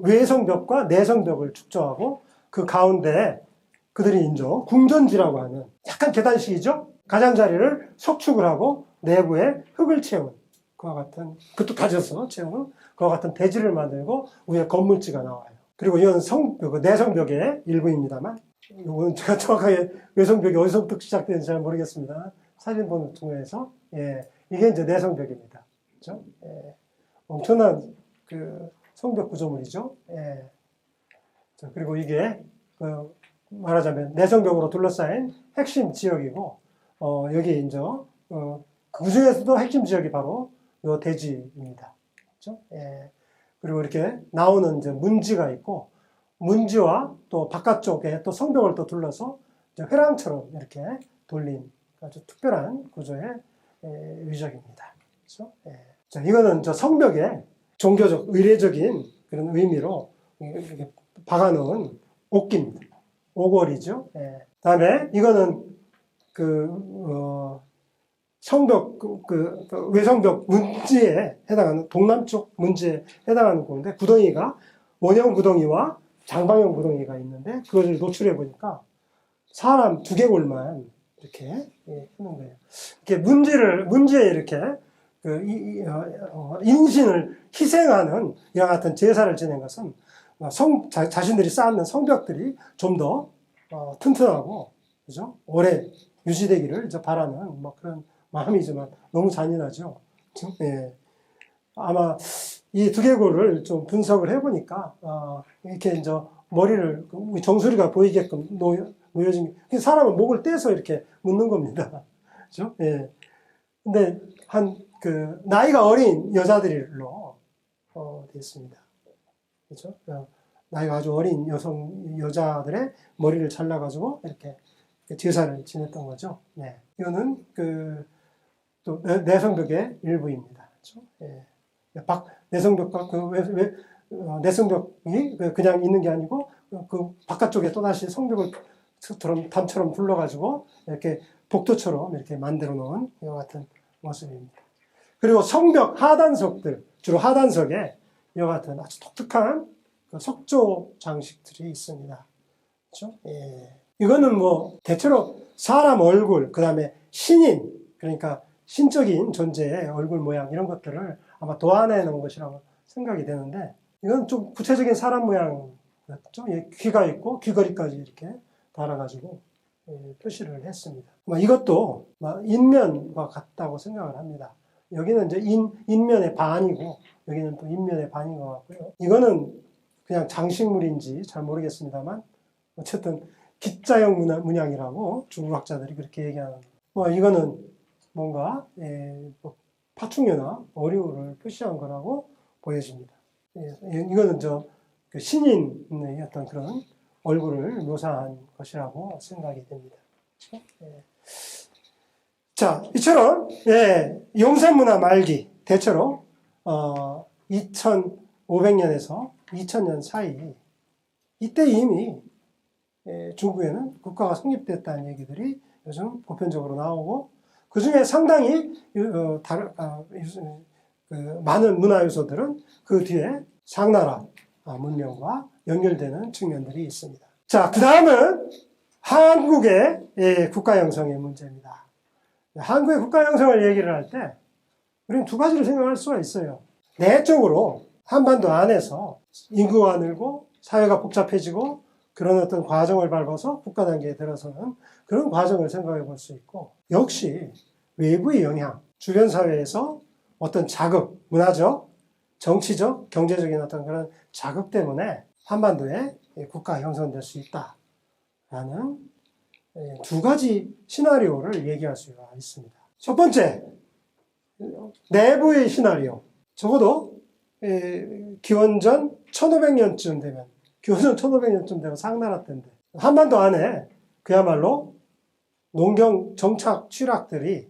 S1: 외성벽과 내성벽을 축조하고 그 가운데 그들이 궁전지라고 하는 약간 계단식이죠? 가장자리를 석축을 하고 내부에 흙을 채운 그와 같은, 그것도 다져서 채운 그와 같은 대지를 만들고 위에 건물지가 나와요. 그리고 이건 내성벽의 일부입니다만 이건 제가 정확하게 외성벽이 어디서부터 시작되는지 잘 모르겠습니다. 사진 보는 통해서 이게 이제 내성벽입니다. 그렇죠? 엄청난 그 성벽 구조물이죠. 자, 그리고 이게 말하자면 내성벽으로 둘러싸인 핵심 지역이고 여기 그 중에서도 핵심 지역이 바로 요 대지입니다. 그렇죠? 그리고 이렇게 나오는 문지가 있고 문지와 또 바깥쪽에 또 성벽을 또 둘러서 회랑처럼 이렇게 돌린 아주 특별한 구조의 유적입니다. 그렇죠? 자, 이거는 성벽에 종교적, 의례적인 그런 의미로 이렇게 박아놓은 옥기입니다. 옥월이죠. 다음에 이거는 성벽, 외성벽 문지에 해당하는, 동남쪽 문지에 해당하는 건데, 구덩이가 원형 구덩이와 장방형 구덩이가 있는데, 그것을 노출해 보니까 사람 두개골만 이렇게 하는 거예요. 이렇게 문지에 이렇게 인신을 희생하는 이와 같은 제사를 지낸 것은 자신들이 쌓는 성벽들이 좀 더 튼튼하고, 그죠? 오래 유지되기를 바라는 그런 마음이지만 너무 잔인하죠. 아마 이 두개골을 좀 분석을 해보니까 이렇게 머리를 정수리가 보이게끔 놓여진, 사람은 목을 떼서 이렇게 묶는 겁니다. 그죠? 예. 근데 나이가 어린 여자들로 되어 있습니다. 그렇죠? 나이가 아주 어린 여자들의 머리를 잘라가지고 이렇게 제사를 지냈던 거죠. 네. 이거는 또 내성벽의 일부입니다. 그렇죠? 예. 내성벽과 내성벽이 그냥 있는 게 아니고 그 바깥쪽에 또다시 성벽을 담처럼 둘러가지고 이렇게 복도처럼 이렇게 만들어 놓은 이와 같은 모습입니다. 그리고 성벽 하단석들, 주로 하단석에 이와 같은 아주 독특한 석조 장식들이 있습니다. 그렇죠? 예. 이거는 대체로 사람 얼굴, 그 다음에 신인, 그러니까 신적인 존재의 얼굴 모양 이런 것들을 아마 도안해 놓은 것이라고 생각이 되는데, 이건 좀 구체적인 사람 모양 같죠? 귀가 있고 귀걸이까지 이렇게 달아가지고 표시를 했습니다. 이것도 인면과 같다고 생각을 합니다. 여기는 이제 인면의 반이고 여기는 또 인면의 반인 것 같고요. 이거는 그냥 장식물인지 잘 모르겠습니다만 어쨌든 기자형 문양이라고 중국학자들이 그렇게 얘기하는. 이거는 뭔가 파충류나 어류를 표시한 거라고 보여집니다. 이거는 그 신인의 어떤 그런 얼굴을 묘사한 것이라고 생각이 됩니다. 자, 이처럼 용산문화 말기 대체로 2500년에서 2000년 사이 이때 이미 중국에는 국가가 성립됐다는 얘기들이 요즘 보편적으로 나오고 그 중에 상당히 많은 문화 요소들은 그 뒤에 상나라 문명과 연결되는 측면들이 있습니다. 자, 그 다음은 한국의 국가 형성의 문제입니다. 한국의 국가 형성을 얘기를 할 때 우리는 두 가지를 생각할 수가 있어요. 내적으로 한반도 안에서 인구가 늘고 사회가 복잡해지고 그런 어떤 과정을 밟아서 국가 단계에 들어서는 그런 과정을 생각해 볼 수 있고, 역시 외부의 영향, 주변 사회에서 어떤 자극, 문화적, 정치적, 경제적인 어떤 그런 자극 때문에 한반도에 국가 형성될 수 있다라는 두 가지 시나리오를 얘기할 수가 있습니다. 첫 번째, 내부의 시나리오. 적어도 기원전 1500년쯤 되면, 기원전 1500년쯤 되면 상나라 때인데 한반도 안에 그야말로 농경 정착 취락들이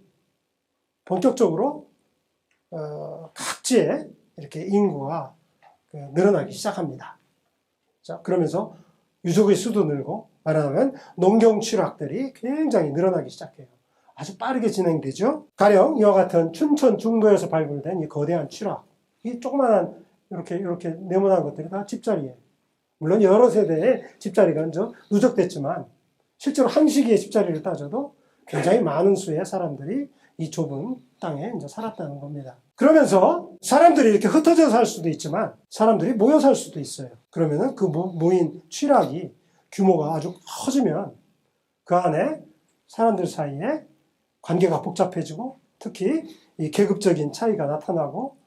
S1: 본격적으로 각지에 이렇게 인구가 늘어나기 시작합니다. 자, 그러면서 유족의 수도 늘고, 말하자면 농경 취락들이 굉장히 늘어나기 시작해요. 아주 빠르게 진행되죠. 가령 이와 같은 춘천 중도에서 발굴된 이 거대한 취락, 이 조그만한 이렇게 네모난 것들이 다 집자리예요. 물론 여러 세대의 집자리가 누적됐지만 실제로 한 시기의 집자리를 따져도 굉장히 많은 수의 사람들이 이 좁은 땅에 살았다는 겁니다. 그러면서 사람들이 이렇게 흩어져 살 수도 있지만 사람들이 모여 살 수도 있어요. 그러면은 그 모인 취락이 규모가 아주 커지면 그 안에 사람들 사이에 관계가 복잡해지고 특히 이 계급적인 차이가 나타나고,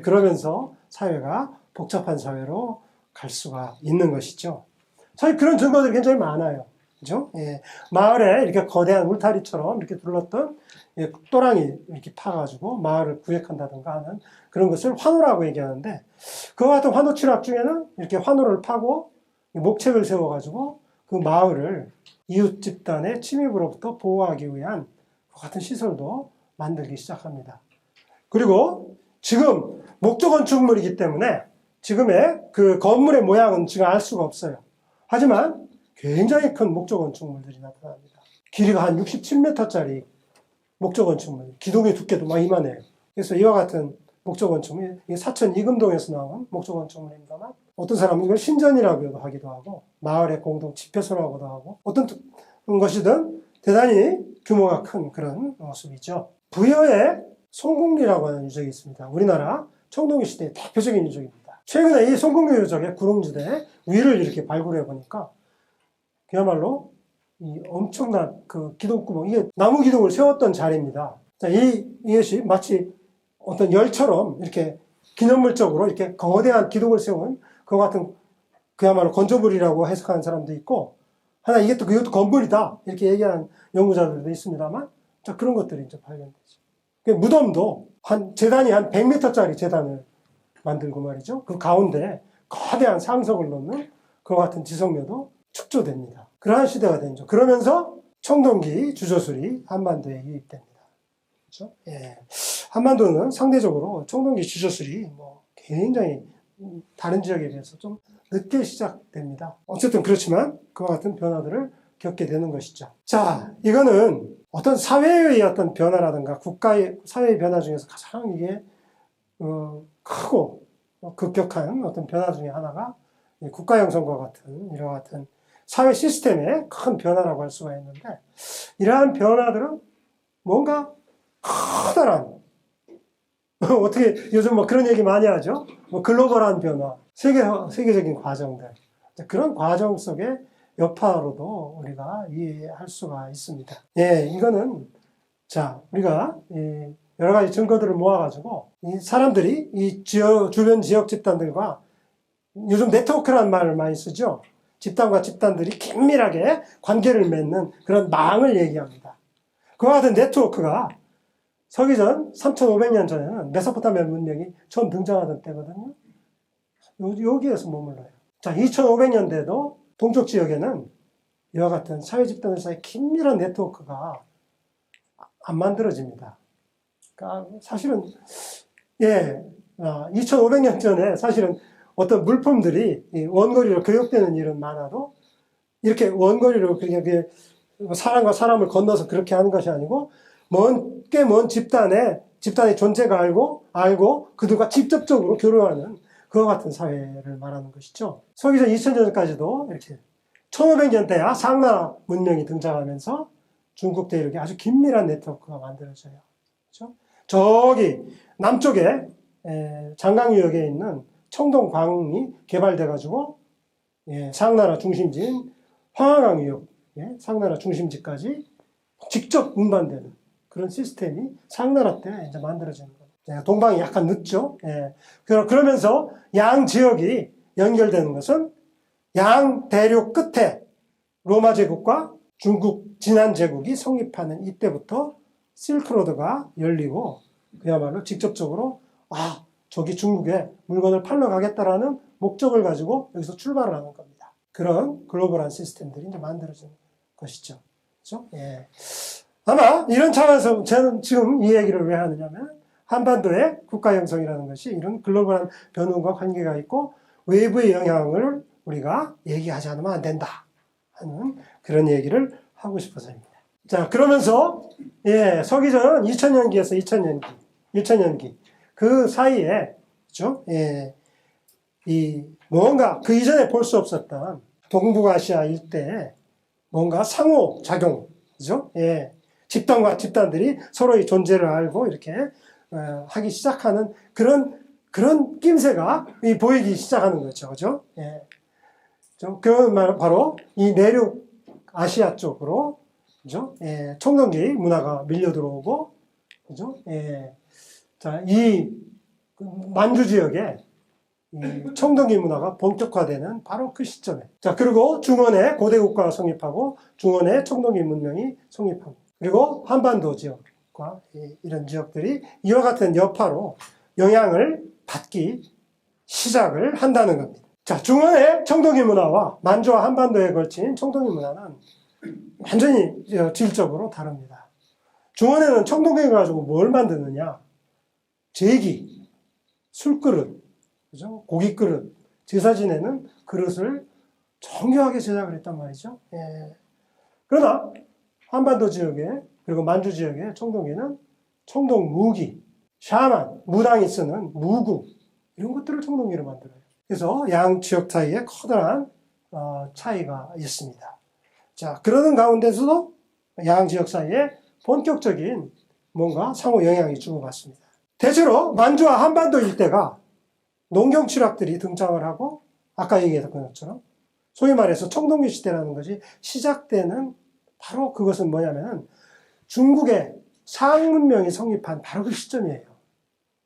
S1: 그러면서 사회가 복잡한 사회로 갈 수가 있는 것이죠. 사실 그런 증거들이 굉장히 많아요. 그죠? 마을에 이렇게 거대한 울타리처럼 이렇게 둘렀던 또랑이 이렇게 파가지고 마을을 구획한다든가 하는 그런 것을 환호라고 얘기하는데, 그와 같은 환호 취락 중에는 이렇게 환호를 파고 목책을 세워가지고 그 마을을 이웃 집단의 침입으로부터 보호하기 위한 그 같은 시설도 만들기 시작합니다. 그리고 지금 목조 건축물이기 때문에 지금의 그 건물의 모양은 지금 알 수가 없어요. 하지만 굉장히 큰 목조 건축물들이 나타납니다. 길이가 한 67m짜리 목조 건축물, 기둥의 두께도 막 이만해요. 그래서 이와 같은 목조 건축물, 이게 사천 이금동에서 나온 목조 건축물입니다만, 어떤 사람은 이걸 신전이라고 하기도 하고 마을의 공동 집회소라고도 하고, 어떤 것이든 대단히 규모가 큰 그런 모습이죠. 부여의 송궁리라고 하는 유적이 있습니다. 우리나라 청동기 시대의 대표적인 유적입니다. 최근에 이 송궁리 유적의 구릉지대 위를 이렇게 발굴해 보니까 그야말로 이 엄청난 그 기둥구멍, 이게 나무 기둥을 세웠던 자리입니다. 자, 이것이 마치 어떤 열처럼 이렇게 기념물적으로 이렇게 거대한 기둥을 세운 그 같은 그야말로 건조물이라고 해석하는 사람도 있고, 하나 이것도 건물이다 이렇게 얘기하는 연구자들도 있습니다만, 자, 그런 것들이 이제 발견되죠. 무덤도 재단이 한 100m짜리 재단을 만들고 말이죠. 그 가운데 거대한 상석을 놓는 그와 같은 지성묘도 축조됩니다. 그러한 시대가 되죠. 그러면서 청동기 주저술이 한반도에 유입됩니다. 그렇죠? 한반도는 상대적으로 청동기 주저술이 굉장히 다른 지역에 비해서 좀 늦게 시작됩니다. 어쨌든 그렇지만 그와 같은 변화들을 겪게 되는 것이죠. 자, 이거는 어떤 사회의 어떤 변화라든가 국가의 사회의 변화 중에서 가장 이게 크고 급격한 어떤 변화 중에 하나가 국가 형성과 같은 이와 같은 사회 시스템의 큰 변화라고 할 수가 있는데, 이러한 변화들은 뭔가 커다란 어떻게 요즘 뭐 그런 얘기 많이 하죠. 뭐 글로벌한 변화, 세계적인 과정들. 그런 과정 속에 여파로도 우리가 이해할 수가 있습니다. 예, 이거는 자 우리가 여러 가지 증거들을 모아가지고 이 사람들이 이 주변 지역 집단들과 요즘 네트워크라는 말을 많이 쓰죠. 집단과 집단들이 긴밀하게 관계를 맺는 그런 망을 얘기합니다. 그와 같은 네트워크가 서기전 3500년 전에는 메소포타미아 문명이 처음 등장하던 때거든요. 여기에서 머물러요. 자, 2500년대도 동쪽 지역에는 이와 같은 사회 집단들 사이 긴밀한 네트워크가 안 만들어집니다. 그러니까 사실은 2500년 전에 사실은 어떤 물품들이 원거리로 교역되는 일은 많아도 이렇게 원거리로 그냥 사람과 사람을 건너서 그렇게 하는 것이 아니고 꽤 먼 집단의 존재가 알고 그들과 직접적으로 교류하는 그와 같은 사회를 말하는 것이죠. 서기전 2000년까지도 이렇게 1500년대야 상나라 문명이 등장하면서 중국대 이렇게 아주 긴밀한 네트워크가 만들어져요. 그렇죠? 저기 남쪽에 장강유역에 있는 청동광이 개발돼가지고 상나라 중심지인 황하강 유역, 상나라 중심지까지 직접 운반되는 그런 시스템이 상나라 때 이제 만들어지는 겁니다. 동방이 약간 늦죠. 그러면서 양 지역이 연결되는 것은 양 대륙 끝에 로마 제국과 중국 진안 제국이 성립하는 이때부터 실크로드가 열리고 그야말로 직접적으로 저기 중국에 물건을 팔러 가겠다라는 목적을 가지고 여기서 출발을 하는 겁니다. 그런 글로벌한 시스템들이 이제 만들어지는 것이죠. 그렇죠? 아마 이런 차원에서 저는 지금 이 얘기를 왜 하느냐면 한반도의 국가 형성이라는 것이 이런 글로벌한 변화와 관계가 있고 외부의 영향을 우리가 얘기하지 않으면 안 된다 하는 그런 얘기를 하고 싶어서입니다. 자, 그러면서 서기전 2000년기에서 1000년기 그 사이에 그렇죠? 이 뭔가 그 이전에 볼 수 없었던 동북아시아 일대에 뭔가 상호작용, 그죠? 집단과 집단들이 서로의 존재를 알고 이렇게 하기 시작하는 그런 낌새가 보이기 시작하는 거죠, 그죠? 그건 바로 이 내륙 아시아 쪽으로, 그죠? 청동기 문화가 밀려 들어오고, 그죠? 자, 이 만주 지역에 이 청동기 문화가 본격화되는 바로 그 시점에. 자, 그리고 중원에 고대 국가가 성립하고 중원에 청동기 문명이 성립하고 그리고 한반도 지역과 이런 지역들이 이와 같은 여파로 영향을 받기 시작을 한다는 겁니다. 자, 중원의 청동기 문화와 만주와 한반도에 걸친 청동기 문화는 완전히 질적으로 다릅니다. 중원에는 청동기를 가지고 뭘 만드느냐? 제기, 술그릇, 그죠? 고깃그릇, 제사 지내는 그릇을 정교하게 제작을 했단 말이죠. 그러나 한반도 지역에 그리고 만주 지역의 청동기는 청동무기, 샤만, 무당이 쓰는 무구 이런 것들을 청동기로 만들어요. 그래서 양 지역 사이에 커다란 차이가 있습니다. 자, 그러는 가운데서도 양 지역 사이에 본격적인 뭔가 상호 영향이 주고받습니다. 대체로 만주와 한반도 일대가 농경 취락들이 등장을 하고 아까 얘기했던 것처럼 소위 말해서 청동기 시대라는 것이 시작되는 바로 그것은 뭐냐면은 중국의 상하 문명이 성립한 바로 그 시점이에요.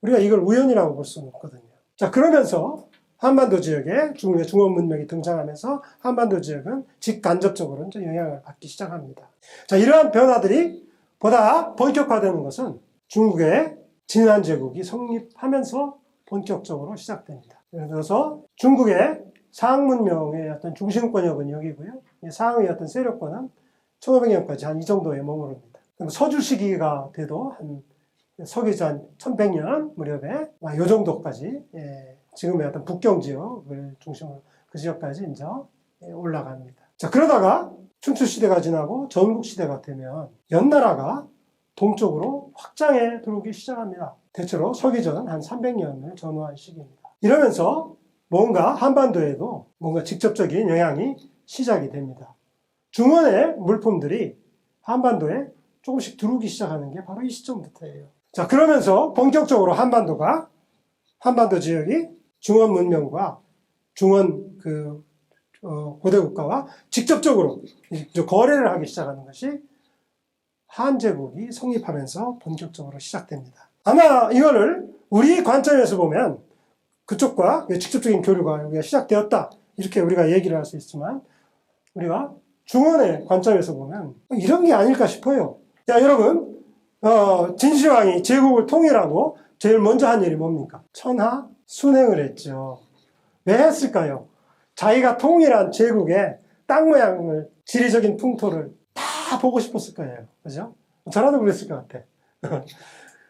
S1: 우리가 이걸 우연이라고 볼 수는 없거든요. 자, 그러면서 한반도 지역에 중국의 중원 문명이 등장하면서 한반도 지역은 직간접적으로 영향을 받기 시작합니다. 자, 이러한 변화들이 보다 본격화되는 것은 중국의 진안 제국이 성립하면서 본격적으로 시작됩니다. 예를 들어서 중국의 상하 문명의 어떤 중심권역은 여기고요. 상하의 어떤 세력권은 1500년까지 한 이 정도에 머무릅니다. 서주 시기가 돼도 한 서기전 1100년 무렵에 이 정도까지 지금의 어떤 북경 지역을 중심으로 그 지역까지 이제 올라갑니다. 자, 그러다가 춘추 시대가 지나고 전국 시대가 되면 연나라가 동쪽으로 확장해 들어오기 시작합니다. 대체로 서기전 한 300년을 전후한 시기입니다. 이러면서 뭔가 한반도에도 뭔가 직접적인 영향이 시작이 됩니다. 중원의 물품들이 한반도에 조금씩 들어오기 시작하는 게 바로 이 시점부터예요. 자, 그러면서 본격적으로 한반도 지역이 중원 문명과 중원 고대 국가와 직접적으로 거래를 하기 시작하는 것이 한제국이 성립하면서 본격적으로 시작됩니다. 아마 이거를 우리 관점에서 보면 그쪽과 직접적인 교류가 시작되었다, 이렇게 우리가 얘기를 할 수 있지만, 우리가 중원의 관점에서 보면 이런 게 아닐까 싶어요. 자, 여러분, 진시황이 제국을 통일하고 제일 먼저 한 일이 뭡니까? 천하 순행을 했죠. 왜 했을까요? 자기가 통일한 제국의 땅 모양을, 지리적인 풍토를 다 보고 싶었을 거예요. 그죠? 저라도 그랬을 것 같아.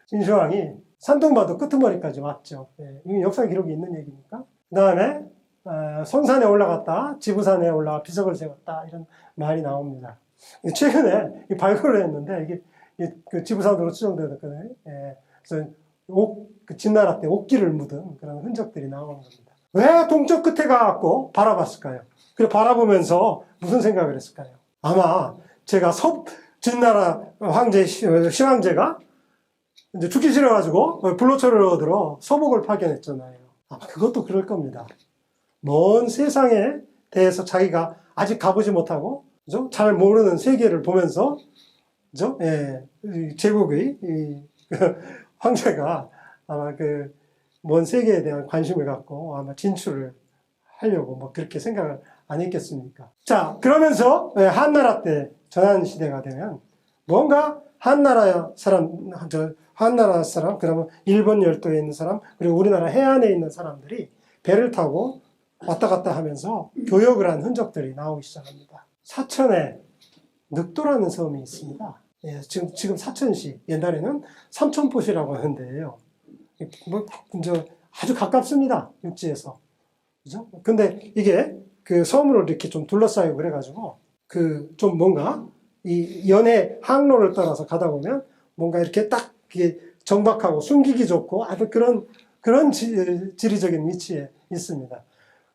S1: 진시황이 산둥바도 끄트머리까지 왔죠. 예, 이게 역사 기록이 있는 얘기니까. 그 다음에 성산에 올라갔다, 지부산에 올라가 비석을 세웠다, 이런 말이 나옵니다. 최근에 발굴을 했는데 이게 그 지부산으로 추정되었거든요. 예, 그래서 진나라 때 옥기를 묻은 그런 흔적들이 나오는 겁니다. 왜 동쪽 끝에 가갖고 바라봤을까요? 그래 바라보면서 무슨 생각을 했을까요? 아마 제가 진나라 시황제가 이제 죽기 싫어가지고 불로초를 얻으러 서복을 파견했잖아요. 아마 그것도 그럴 겁니다. 먼 세상에 대해서 자기가 아직 가보지 못하고, 그죠? 잘 모르는 세계를 보면서, 그죠? 예, 제국의 황제가 아마 먼 세계에 대한 관심을 갖고 아마 진출을 하려고 뭐 그렇게 생각을 안 했겠습니까? 자, 그러면서 한나라 때 전환시대가 되면 뭔가 한나라 사람, 그러면 일본 열도에 있는 사람, 그리고 우리나라 해안에 있는 사람들이 배를 타고 왔다 갔다 하면서 교역을 한 흔적들이 나오기 시작합니다. 사천에 늑도라는 섬이 있습니다. 예, 지금 사천시, 옛날에는 삼천포시라고 하는데요. 아주 가깝습니다. 육지에서. 그죠? 근데 이게 그 섬으로 이렇게 좀 둘러싸이고 그래가지고 좀 뭔가 이 연해 항로를 따라서 가다 보면 뭔가 이렇게 딱 정박하고 숨기기 좋고 아주 그런 지리적인 위치에 있습니다.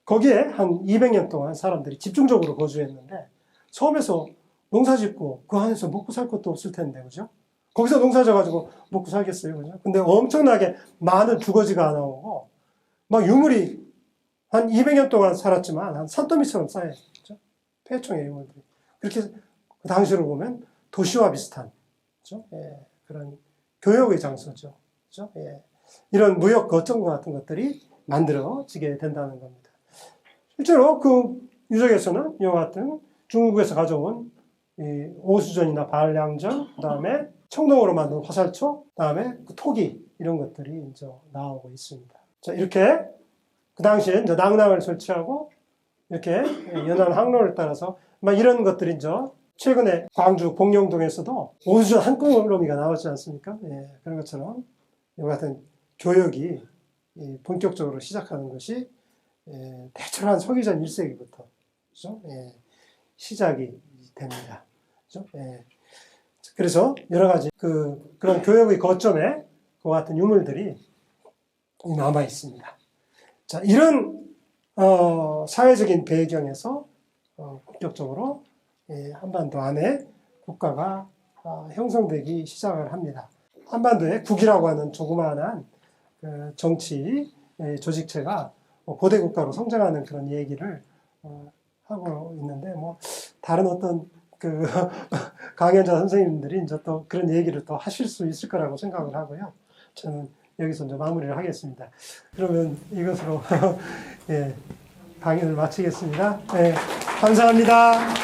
S1: 거기에 한 200년 동안 사람들이 집중적으로 거주했는데, 섬에서 농사 짓고 그 안에서 먹고 살 것도 없을 텐데, 그죠? 거기서 농사 져가지고 먹고 살겠어요, 그죠? 근데 엄청나게 많은 주거지가 나오고, 막 유물이 한 200년 동안 살았지만 한 산더미처럼 쌓여요, 그죠? 폐청의 유물들이. 그렇게 그 당시로 보면 도시와 비슷한, 그죠? 예, 그런 교역의 장소죠, 그죠? 예, 이런 무역 거점과 같은 것들이 만들어지게 된다는 겁니다. 실제로 그 유적에서는 이와 같은 중국에서 가져온 이 오수전이나 반량전, 그 다음에 청동으로 만든 화살초, 그 다음에 그 토기, 이런 것들이 이제 나오고 있습니다. 자, 이렇게 그 당시에 이제 낭랑을 설치하고 이렇게 연안 항로를 따라서 막 이런 것들이 이제 최근에 광주 봉영동에서도 오수전 한 걸음이가 나왔지 않습니까? 예, 그런 것처럼 이와 같은 교역이 본격적으로 시작하는 것이 대충 한 서기전 1세기부터 그렇죠? 예, 시작이 됩니다. 그렇죠? 예. 그래서 여러 가지 그런 교역의 거점에 그와 같은 유물들이 남아 있습니다. 자, 이런 사회적인 배경에서 본격적으로 한반도 안에 국가가 형성되기 시작을 합니다. 한반도에 국이라고 하는 조그마한 정치 조직체가 고대 국가로 성장하는 그런 얘기를 하고 있는데, 뭐 다른 어떤 강연자 선생님들이 이제 또 그런 얘기를 또 하실 수 있을 거라고 생각을 하고요. 저는 여기서 이제 마무리를 하겠습니다. 그러면 이것으로 예, 강연을 마치겠습니다. 예, 감사합니다.